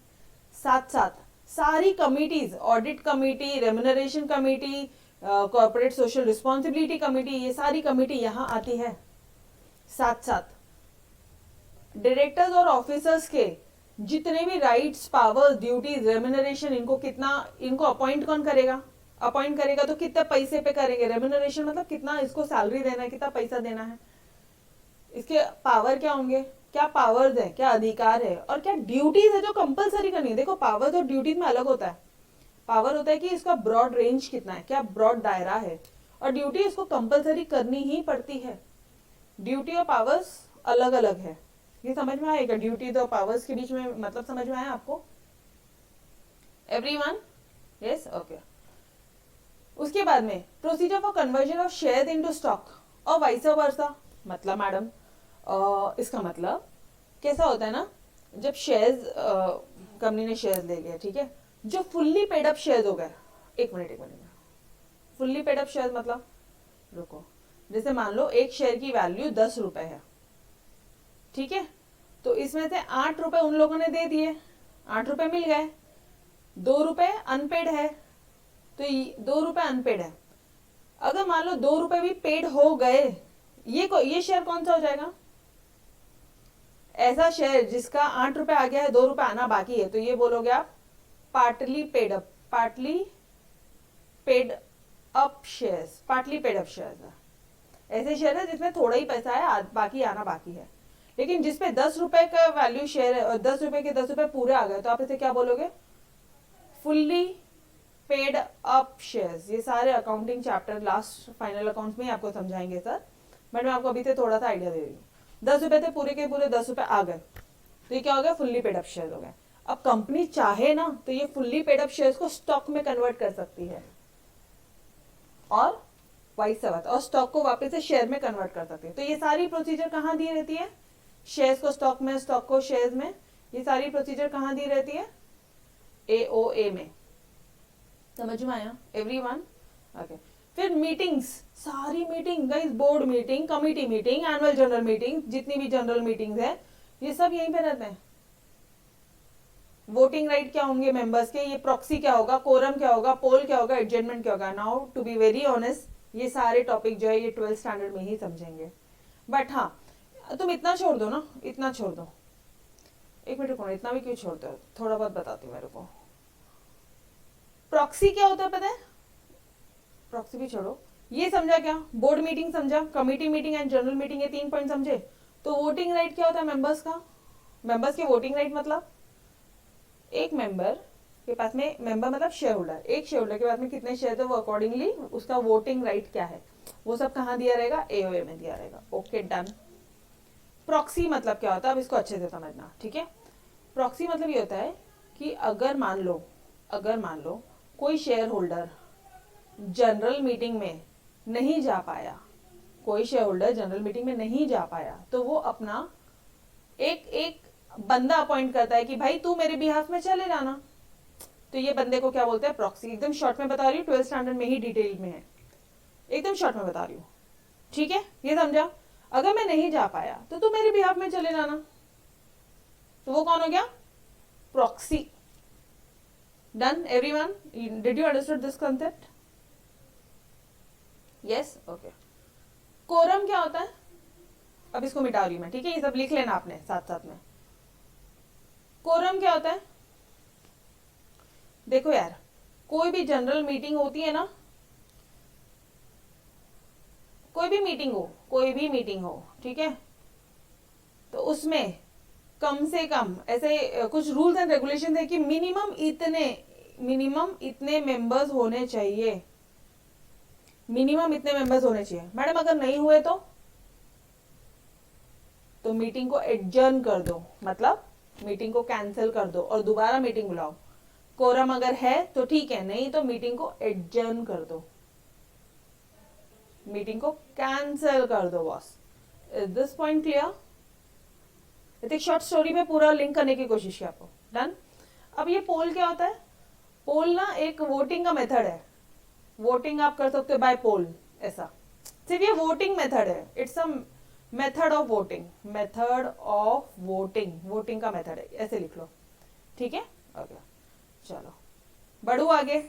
साथ साथ सारी committees, audit committee, remuneration committee, corporate social responsibility committee, ये सारी कमिटी यहाँ आती है। साथ साथ डायरेक्टर्स और ऑफिसर्स के जितने भी राइट्स, पावर्स, ड्यूटीज, रेम्युनरेशन, इनको कितना, इनको अपॉइंट कौन करेगा, अपॉइंट करेगा तो कितने पैसे पे करेंगे, रेम्युनरेशन मतलब कितना इसको सैलरी देना है, कितना पैसा देना है, इसके पावर क्या होंगे, क्या पावर्स है, क्या अधिकार है, और क्या ड्यूटीज है जो कंपलसरी करनी है। देखो पावर्स और ड्यूटीज में अलग होता है। पावर होता है कि इसका ब्रॉड रेंज कितना है, क्या ब्रॉड दायरा है, और ड्यूटी इसको कंपलसरी करनी ही पड़ती है। ड्यूटी और पावर्स अलग अलग है, ये समझ में आएगा। ड्यूटी और पावर्स के बीच में मतलब समझ में आया आपको, एवरीवन? Yes, okay. उसके बाद में procedure for conversion of share into stock और वाइस वर्सा। मतलब मैडम इसका मतलब कैसा होता है ना, जब शेयर्स कंपनी ने शेयर ले लिया, ठीक है। जो फुल्ली पेड अप शेयर हो गए, एक minute, fully paid up share मतलब, रुको, जैसे मान लो एक शेयर की वैल्यू 10 रुपए है, ठीक है, तो इसमें से 8 रुपए उन लोगों ने दे दिए, 8 रुपए मिल गए, 2 रुपए अनपेड है, तो 2 रुपए अनपेड है। अगर मान लो 2 रुपए भी पेड हो गए, ये शेयर कौन सा हो जाएगा? ऐसा शेयर जिसका 8 रुपए आ गया है, 2 रुपए आना बाकी है, तो ये बोलोगे आप partly paid up shares, partly paid up shares. ऐसे शेयर है जिसमें थोड़ा ही पैसा है, बाकी आना बाकी है। लेकिन जिसपे 10 रुपए का वैल्यू शेयर है और 10 रुपए के 10 रुपए पूरे आ गए, तो आप इसे क्या बोलोगे? Fully paid up shares. ये सारे accounting chapter last final accounts में आपको समझाएंगे सर, बट मैं आपको अभी से थोड़ा सा आइडिया दे रही हूँ। 10 रुपए थे, पूरे के पूरे 10 रुपए आ गए, तो ये क्या हो गया? फुल्ली पेड अप शेयर हो गए। अब कंपनी चाहे ना तो ये फुल्ली पेड अप शेयर्स को स्टॉक में कन्वर्ट कर सकती है, और वाइस वर्सा, और स्टॉक को वापस से शेयर में कन्वर्ट कर सकती है। तो ये सारी प्रोसीजर कहाँ दी रहती है? शेयर्स को स्टॉक में, स्टॉक को शेयर्स में। ये सारी प्रोसीजर कहाँ दी रहती है? AOA में। समझ में आया एवरीवन? ओके। फिर मीटिंग्स, सारी meeting guys, board meeting, committee meeting, annual general meeting, जितनी भी जनरल मीटिंग्स है, ये सब यहीं पे रहते हैं। वोटिंग राइट क्या होंगे मेंबर्स के, ये प्रॉक्सी क्या होगा, कोरम क्या होगा, पोल क्या होगा, एडजमेंट क्या होगा। Now to be very honest, ये सारे टॉपिक जो है ये 12th स्टैंडर्ड में ही समझेंगे। बट हाँ, तुम इतना छोड़ दो ना, इतना छोड़ दो, एक मिनट रुको, इतना भी क्यों छोड़ते हो, थोड़ा बहुत बताती हूँ मेरे को। प्रॉक्सी क्या होता है पता है? प्रॉक्सी भी छोड़ो, ये समझा क्या? बोर्ड मीटिंग समझा, committee meeting and general meeting, ये 3 पॉइंट समझे। तो वोटिंग राइट क्या होता है मेंबर्स का? मेंबर्स के वोटिंग राइट मतलब एक मेंबर के पास में, मेंबर मतलब शेयर होल्डर, एक शेयर होल्डर के पास में कितने शेयर थे, वो अकॉर्डिंगली उसका वोटिंग राइट क्या है, वो सब कहाँ दिया रहेगा? AOA में दिया रहेगा। Okay done. प्रॉक्सी मतलब क्या होता है, अब इसको अच्छे से समझना, ठीक है। प्रॉक्सी मतलब ये होता है कि अगर मान लो कोई शेयर होल्डर जनरल मीटिंग में नहीं जा पाया, कोई शेयर होल्डर जनरल मीटिंग में नहीं जा पाया, तो वो अपना एक बंदा अपॉइंट करता है कि भाई तू मेरे बिहाफ में चले जाना। तो ये बंदे को क्या बोलते हैं? प्रॉक्सी। एकदम शॉर्ट में बता रही हूँ, 12th स्टैंडर्ड में ही डिटेल में है, एकदम शॉर्ट में बता रही हूँ, ठीक है, ये समझा। अगर मैं नहीं जा पाया तो तू मेरे बिहाफ में चले जाना, तो वो कौन हो गया? Proxy. Done everyone? Did you understood this concept? Yes, okay. Quorum क्या होता है? अब इसको मिटा रही हूं मैं, ठीक है, ये सब लिख लेना आपने साथ साथ में। कोरम क्या होता है? देखो यार, कोई भी जनरल मीटिंग होती है ना, कोई भी मीटिंग हो, ठीक है, तो उसमें कम से कम ऐसे कुछ रूल्स एंड रेगुलेशन है कि मिनिमम इतने मेंबर्स होने चाहिए, मिनिमम इतने मेंबर्स होने चाहिए। मैडम अगर नहीं हुए तो मीटिंग को एडजर्न कर दो, मतलब मीटिंग को कैंसिल कर दो और दोबारा मीटिंग बुलाओ। कोरम अगर है तो ठीक है, नहीं तो मीटिंग को एडजर्न कर दो, मीटिंग को कैंसिल कर दो boss. Is this point clear? एक शॉर्ट स्टोरी में पूरा लिंक करने की कोशिश की आपको। डन। अब ये पोल क्या होता है? पोल ना एक वोटिंग का मेथड है, वोटिंग आप कर सकते हो बाय पोल, ऐसा सिर्फ ये वोटिंग मेथड है, it's a method of voting, voting का मेथड है, ऐसे लिख लो, ठीक है। ओके चलो बढ़ू आगे।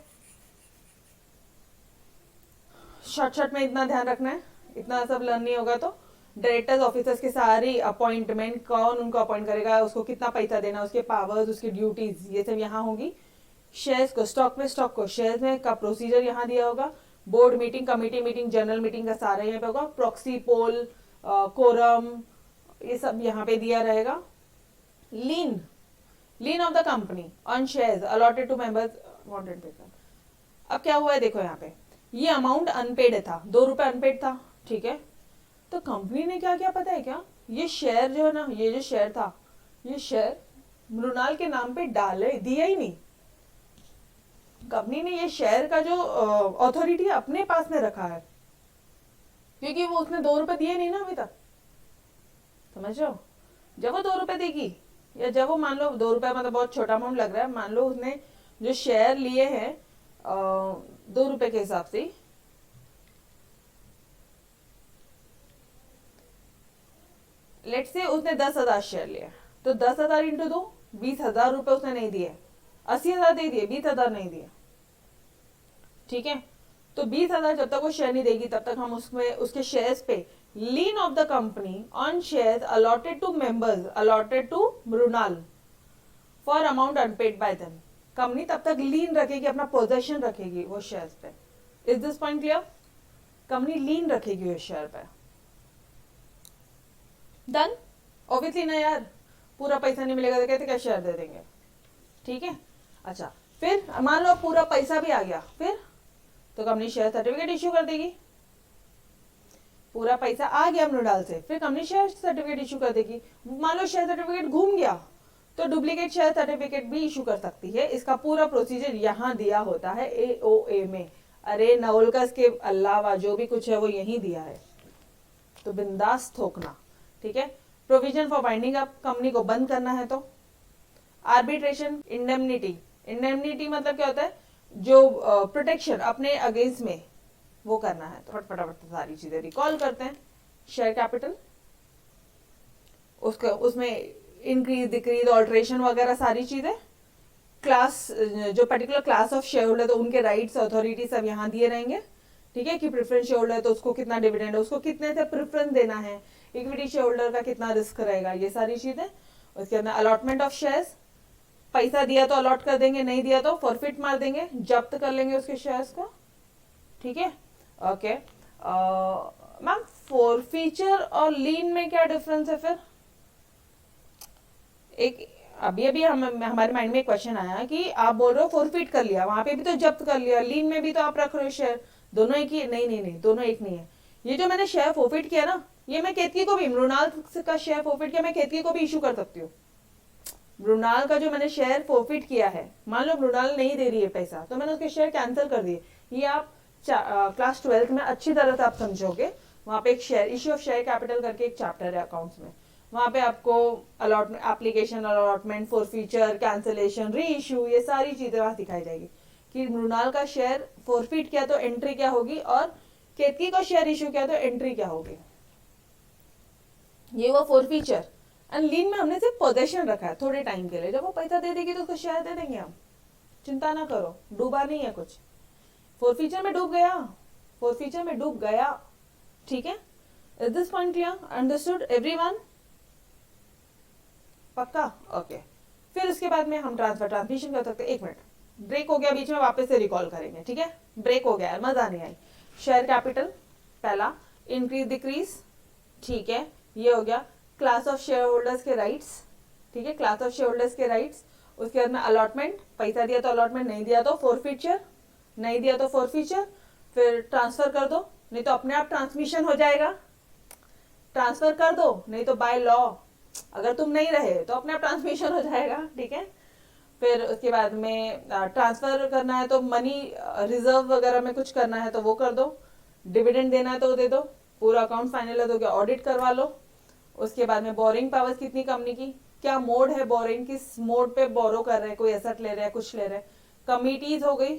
शॉर्ट में इतना ध्यान रखना है, इतना सब लर्न नहीं होगा तो डायरेक्टर्स ऑफिसर्स की सारी अपॉइंटमेंट, कौन उनको अपॉइंट करेगा, उसको कितना पैसा देना, उसके पावर्स, उसकी ड्यूटीज, ये सब यहाँ होंगी। शेयर्स को स्टॉक को शेयर्स में का प्रोसीजर यहाँ दिया होगा। Board meeting, committee meeting, general meeting का सारा यहाँ पे होगा। प्रॉक्सी, पोल, कोरम, ये सब यहाँ पे दिया रहेगा। Lien of the company on shares allotted to members wanted paper. अब क्या हुआ है देखो, यहाँ पे ये अमाउंट अनपेड था, 2 रुपए अनपेड था, ठीक है। तो कंपनी ने क्या किया पता है क्या? ये शेयर जो है ना, ये जो शेयर था, ये शेयर मृणाल के नाम पे दिया ही नहीं। कंपनी ने ये शेयर का जो अथॉरिटी अपने पास में रखा है, क्योंकि वो उसने 2 रुपए दिए नहीं ना अभी तक, समझ रहे हो। जब वो 2 रुपए देगी या जब वो मान लो 2 रुपए मतलब बहुत छोटा अमाउंट लग रहा है, मान लो उसने जो शेयर लिए हैं 2 रुपए के हिसाब से, लेट से उसने 10,000 शेयर लिया, तो 10,000 इंटू 2, 20,000 रुपए उसने नहीं दिए, 80,000 दे दिए, 20,000 नहीं दिए, ठीक है। तो 20,000 जब तक वो शेयर नहीं देगी तब तक हम उसमें उसके शेयर्स पे lien of the company on shares allotted to members allotted to Mrinal for amount unpaid by them, company तब तक लीन रखेगी, अपना पोजेशन रखेगी वो शेयर्स पे। Is this point clear? Company lien रखेगी उस शेयर पे। डन? ऑब्वियसली ना यार, पूरा पैसा नहीं मिलेगा तो कहते क्या शेयर दे देंगे, ठीक है। अच्छा, फिर मान लो पूरा पैसा भी आ गया, फिर तो कंपनी शेयर सर्टिफिकेट इश्यू कर देगी। पूरा पैसा आ गया मृणाल से, फिर कंपनी शेयर सर्टिफिकेट इश्यू कर देगी। मान लो शेयर सर्टिफिकेट घूम गया तो डुप्लीकेट शेयर सर्टिफिकेट भी इशू कर सकती है। इसका पूरा प्रोसीजर यहाँ दिया होता है एओए में। अरे नवलकस के अलावा जो भी कुछ है वो यहीं दिया है, तो बिंदास थोकना, ठीक है। Provision for binding up, company को बंद करना है तो। आर्बिट्रेशन, इंडेमनिटी, इंडेमनिटी मतलब क्या होता है, जो प्रोटेक्शन अपने अगेंस्ट में वो करना है। तो फटाफट सारी चीजें रिकॉल करते हैं। शेयर कैपिटल, उसका उसमें इंक्रीज डिक्रीज ऑल्ट्रेशन वगैरह सारी चीजें। क्लास, जो particular class of share holder, तो उनके राइट्स अथॉरिटी सब यहाँ दिए रहेंगे, ठीक है। कि प्रेफरेंस शेयर होल्डर है तो उसको कितना डिविडेंड है, उसको कितने से प्रेफरेंस देना है, इक्विटी शेयर होल्डर का कितना रिस्क रहेगा, ये सारी चीजें। उसके अंदर अलॉटमेंट ऑफ शेयर्स, पैसा दिया तो अलॉट कर देंगे, नहीं दिया तो फॉरफिट मार देंगे, जब्त कर लेंगे उसके शेयर्स को, ठीक है। ओके मैम, फॉरफीचर और लीन में क्या डिफरेंस है फिर? एक अभी अभी हमारे माइंड में एक क्वेश्चन आया कि आप बोल रहे हो फॉरफिट कर लिया, वहां पे भी तो जब्त कर लिया, लीन में भी तो आप रख रहे हो शेयर, दोनों एक ही? नहीं नहीं नहीं, दोनों एक नहीं है। ये जो मैंने शेयर फॉरफिट किया ना, ये मैं केतकी को भी, मृणाल का शेयर फॉरफिट किया, मैं केतकी को भी इशू कर सकती हूँ। मृणाल का जो मैंने शेयर फॉरफिट किया है, मान लो मृणाल नहीं दे रही है पैसा, तो मैंने उसके शेयर कैंसिल कर दिए। ये आप क्लास 12th में अच्छी तरह से आप समझोगे। वहां पे एक share issue of share capital करके एक चैप्टर है अकाउंट्स में, वहां पे आपको allotment, application, allotment, forfeiture, cancellation, री इश्यू, ये सारी चीजें वहां दिखाई जाएगी कि मृणाल का शेयर फॉरफिट किया तो एंट्री क्या होगी, और केतकी का शेयर इश्यू किया तो एंट्री क्या होगी। ये हुआ फॉरफीचर। एंड लीन में हमने सिर्फ पोजेशन रखा है थोड़े टाइम के लिए, जब वो पैसा दे देगी तो उसको शेयर दे देंगे हम, चिंता ना करो, डूबा नहीं है कुछ। फॉरफीचर में डूब गया, फॉरफीचर में डूब गया, ठीक है। Is this point clear? Understood everyone? पक्का? ओके। फिर उसके बाद में हम ट्रांसफर ट्रांसमिशन कर सकते हैं। 1 मिनट ब्रेक हो गया बीच में, वापस से रिकॉल करेंगे, ठीक है। ब्रेक हो गया, मजा नहीं आई। शेयर कैपिटल पहला, इंक्रीज डिक्रीज, ठीक है, ये हो गया। क्लास ऑफ शेयर होल्डर्स के राइट्स, ठीक है, क्लास ऑफ शेयर होल्डर्स के राइट्स। उसके बाद में अलॉटमेंट, पैसा दिया तो अलॉटमेंट, नहीं दिया तो फॉरफीचर, नहीं दिया तो फॉरफीचर। फिर ट्रांसफर कर दो, नहीं तो अपने आप ट्रांसमिशन हो जाएगा, ट्रांसफर कर दो, नहीं तो बाय लॉ अगर तुम नहीं रहे तो अपने आप ट्रांसमिशन हो जाएगा, ठीक है। फिर उसके बाद में ट्रांसफर करना है तो मनी रिजर्व वगैरह में कुछ करना है तो वो कर दो, डिविडेंड देना है तो दे दो, पूरा अकाउंट फाइनल है तो क्या ऑडिट करवा लो। उसके बाद में बोरिंग पावर्स कितनी कंपनी की, क्या मोड है बोरिंग, किस मोड पे बोरो कर रहे हैं, कोई एसेट ले रहे हैं, कुछ ले रहे हैं। कमिटीज हो गई,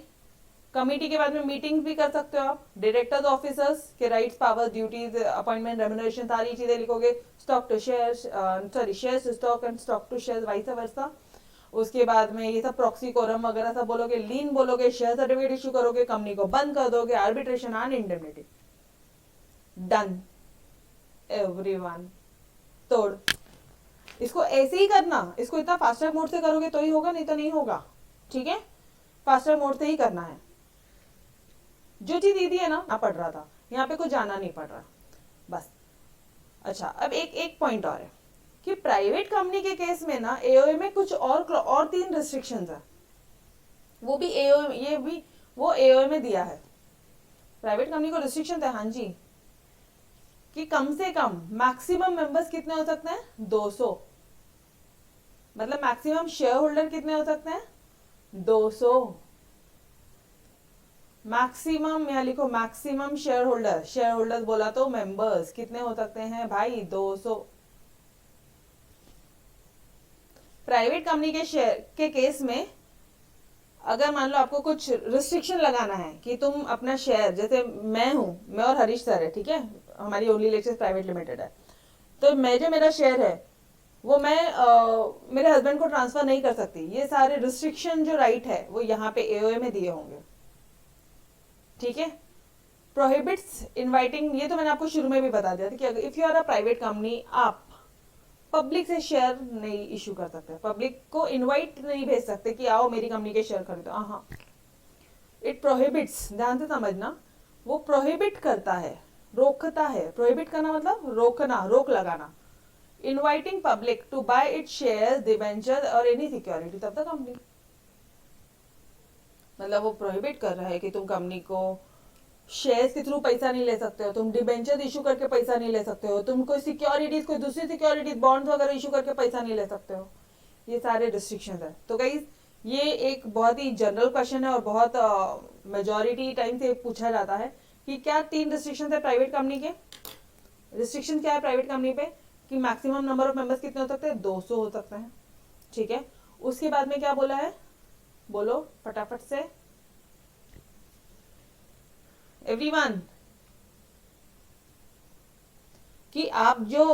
कमिटी के बाद में मीटिंग भी कर सकते हो आप। डायरेक्टर्स ऑफिसर्स के rights, powers, duties, appointment, remuneration, सारी चीजें लिखोगे। Stock to share, sorry share to stock and stock to share, vice versa. उसके बाद में ये सब प्रॉक्सी कोरम वगैरह सब बोलोगे, लीन बोलोगे, शेयर सर्टिफिकेट इशू करोगे, कंपनी को बंद कर दोगे, arbitration and indemnity. Done everyone. तोड़ इसको ऐसे ही करना, इसको इतना फास्ट ट्रैक मोड से करोगे तो ही होगा, नहीं तो नहीं होगा, ठीक है। फास्ट ट्रैक मोड से ही करना है। जो चीज दीदी है ना पढ़ रहा था, यहाँ पे कुछ जाना नहीं पड़ रहा बस। अच्छा, अब एक पॉइंट और है कि प्राइवेट कंपनी के केस में ना एओए में कुछ और 3 रिस्ट्रिक्शंस है, वो भी एओए, ये भी वो एओए में दिया है। प्राइवेट कंपनी को रिस्ट्रिक्शन है, हाँ जी, कि कम से कम मैक्सिमम मेंबर्स कितने हो सकते हैं, 200। मतलब मैक्सिमम शेयर होल्डर कितने हो सकते हैं, 200। मैक्सिमम, यहाँ लिखो maximum share holder, share holder बोला तो मेंबर्स कितने हो सकते हैं भाई, 200। प्राइवेट कंपनी के शेयर के केस में अगर मान लो आपको कुछ रिस्ट्रिक्शन लगाना है कि तुम अपना शेयर, जैसे मैं हूं, मैं और हरीश सर है, ठीक है, हमारी ओनली लेक्चर्स प्राइवेट लिमिटेड है, तो मैं जो मेरा शेयर है वो मैं मेरे हस्बैंड को ट्रांसफर नहीं कर सकती। ये सारे रिस्ट्रिक्शन जो राइट है वो यहाँ पे एओए में दिए होंगे, ठीक है। प्रोहिबिट्स इनवाइटिंग, ये तो मैंने आपको शुरू में भी बता दिया था कि अगर if you are a private company, आप पब्लिक से शेयर नहीं इशू कर सकते, पब्लिक को इनवाइट नहीं भेज सकते कि आओ मेरी कंपनी के शेयर खरीदो। हाँ, इट प्रोहिबिट्स, ध्यान से समझना, वो प्रोहिबिट करता है, रोकता है। प्रोहिबिट करना मतलब रोकना, रोक लगाना। Inviting public to buy it shares, debenture और any security of the company. मतलब वो प्रोहिबिट कर रहा है कि तुम कंपनी को शेयर्स के थ्रू पैसा नहीं ले सकते हो, तुम डिबेंचर इशू करके पैसा नहीं ले सकते हो, तुम कोई सिक्योरिटीज, कोई दूसरी सिक्योरिटीज, बॉन्ड्स वगैरह इशू करके पैसा नहीं ले सकते हो। ये सारे रिस्ट्रिक्शंस है। तो गाइस ये एक बहुत ही जनरल क्वेश्चन है और बहुत मेजॉरिटी टाइम से पूछा जाता है कि क्या 3 रिस्ट्रिक्शन है प्राइवेट कंपनी के। रिस्ट्रिक्शन क्या है प्राइवेट कंपनी पे कि मैक्सिमम नंबर ऑफ मेंबर्स कितने हो सकते हैं, 200 हो सकते हैं, ठीक है। उसके बाद में क्या बोला है, बोलो फटाफट से एवरीवन, कि आप जो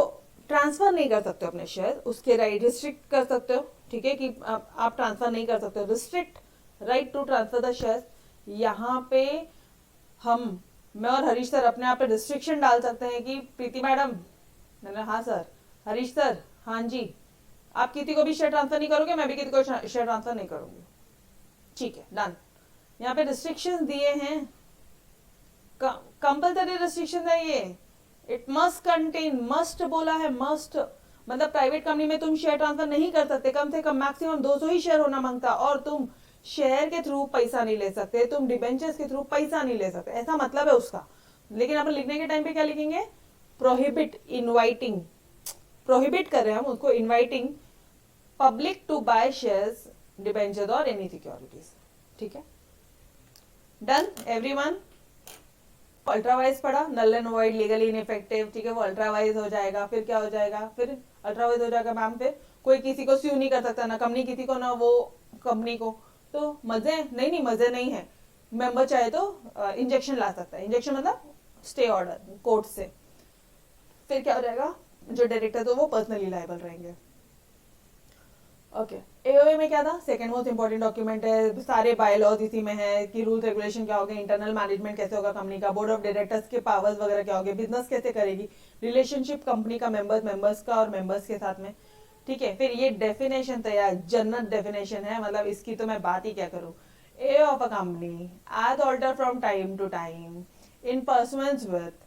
ट्रांसफर नहीं कर सकते हो अपने शेयर, उसके राइट रिस्ट्रिक्ट कर सकते हो, ठीक है, कि आप ट्रांसफर नहीं कर सकते हो, restrict right to transfer the share. यहाँ पे हम, मैं और हरीश सर अपने आप पे रिस्ट्रिक्शन डाल सकते हैं कि प्रीति मैडम, मैंने हाँ सर, हरीश सर हाँ जी, आप किसी को भी शेयर ट्रांसफर नहीं करोगे, मैं भी किसी को शेयर ट्रांसफर नहीं करूंगी, ठीक है, डन। यहाँ पे रिस्ट्रिक्शन दिए हैं, कंपल्सरी रिस्ट्रिक्शन है ये। इट मस्ट कंटेन, मस्ट बोला है, मस्ट मतलब प्राइवेट कंपनी में तुम शेयर ट्रांसफर नहीं कर सकते, कम से कम मैक्सिमम 200 ही शेयर होना मांगता, और तुम शेयर के थ्रू पैसा नहीं ले सकते, तुम डिबेंचर्स के थ्रू पैसा नहीं ले सकते, ऐसा मतलब है उसका। लेकिन आप लिखने के टाइम पे क्या लिखेंगे, प्रोहिबिट इनवाइटिंग, प्रोहिबिट कर रहे हैं हम उसको, inviting public to buy shares, debenture और एनी सिक्योरिटीज, ठीक है, डन एवरीवन। अल्ट्रावाइज पढ़ा, null and void, legally ineffective, ठीक है, वो अल्ट्रावाइज हो जाएगा। फिर क्या हो जाएगा, फिर अल्ट्रावाइज हो जाएगा मैम, फिर कोई किसी को स्यू नहीं कर सकता, ना कंपनी किसी को, ना वो कंपनी को। तो मजे नहीं, नहीं मजे नहीं है। मेंबर चाहे तो इंजेक्शन ला सकता है, इंजेक्शन मतलब स्टे ऑर्डर कोर्ट से। फिर क्या हो जाएगा, जो डायरेक्टर तो वो पर्सनली लायबल रहेंगे। ओके, एओए में क्या था, सेकंड मोस्ट इंपॉर्टेंट डॉक्यूमेंट है, सारे बायलॉज इसी में है कि रूल रेगुलेशन क्या होगा, इंटरनल मैनेजमेंट कैसे होगा कंपनी का, बोर्ड ऑफ डायरेक्टर्स के पावर्स वगैरह क्या होंगे, बिजनेस कैसे करेगी, रिलेशनशिप कंपनी का मेंबर्स का और मेंबर्स के साथ में, ठीक है। फिर ये डेफिनेशन तैयार, जनरल डेफिनेशन है, मतलब इसकी तो मैं बात ही क्या करूं। A of a company as alter from time to time in pursuance with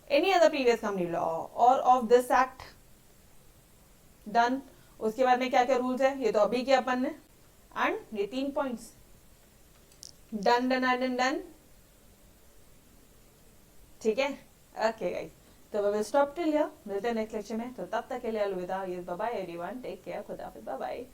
any other previous company law or of this act, done. उसके बाद में क्या क्या रूल्स है, ये तो अभी किया अपन ने, एंड ये 3 points, done done and done, ठीक है। ओके गाइस, तो we will stop till here, मिलते हैं नेक्स्ट लेक्चर में, तो तब तक के लिए अलविदा, bye bye everyone, take care, खुदा हाफिज़, बाय बाय।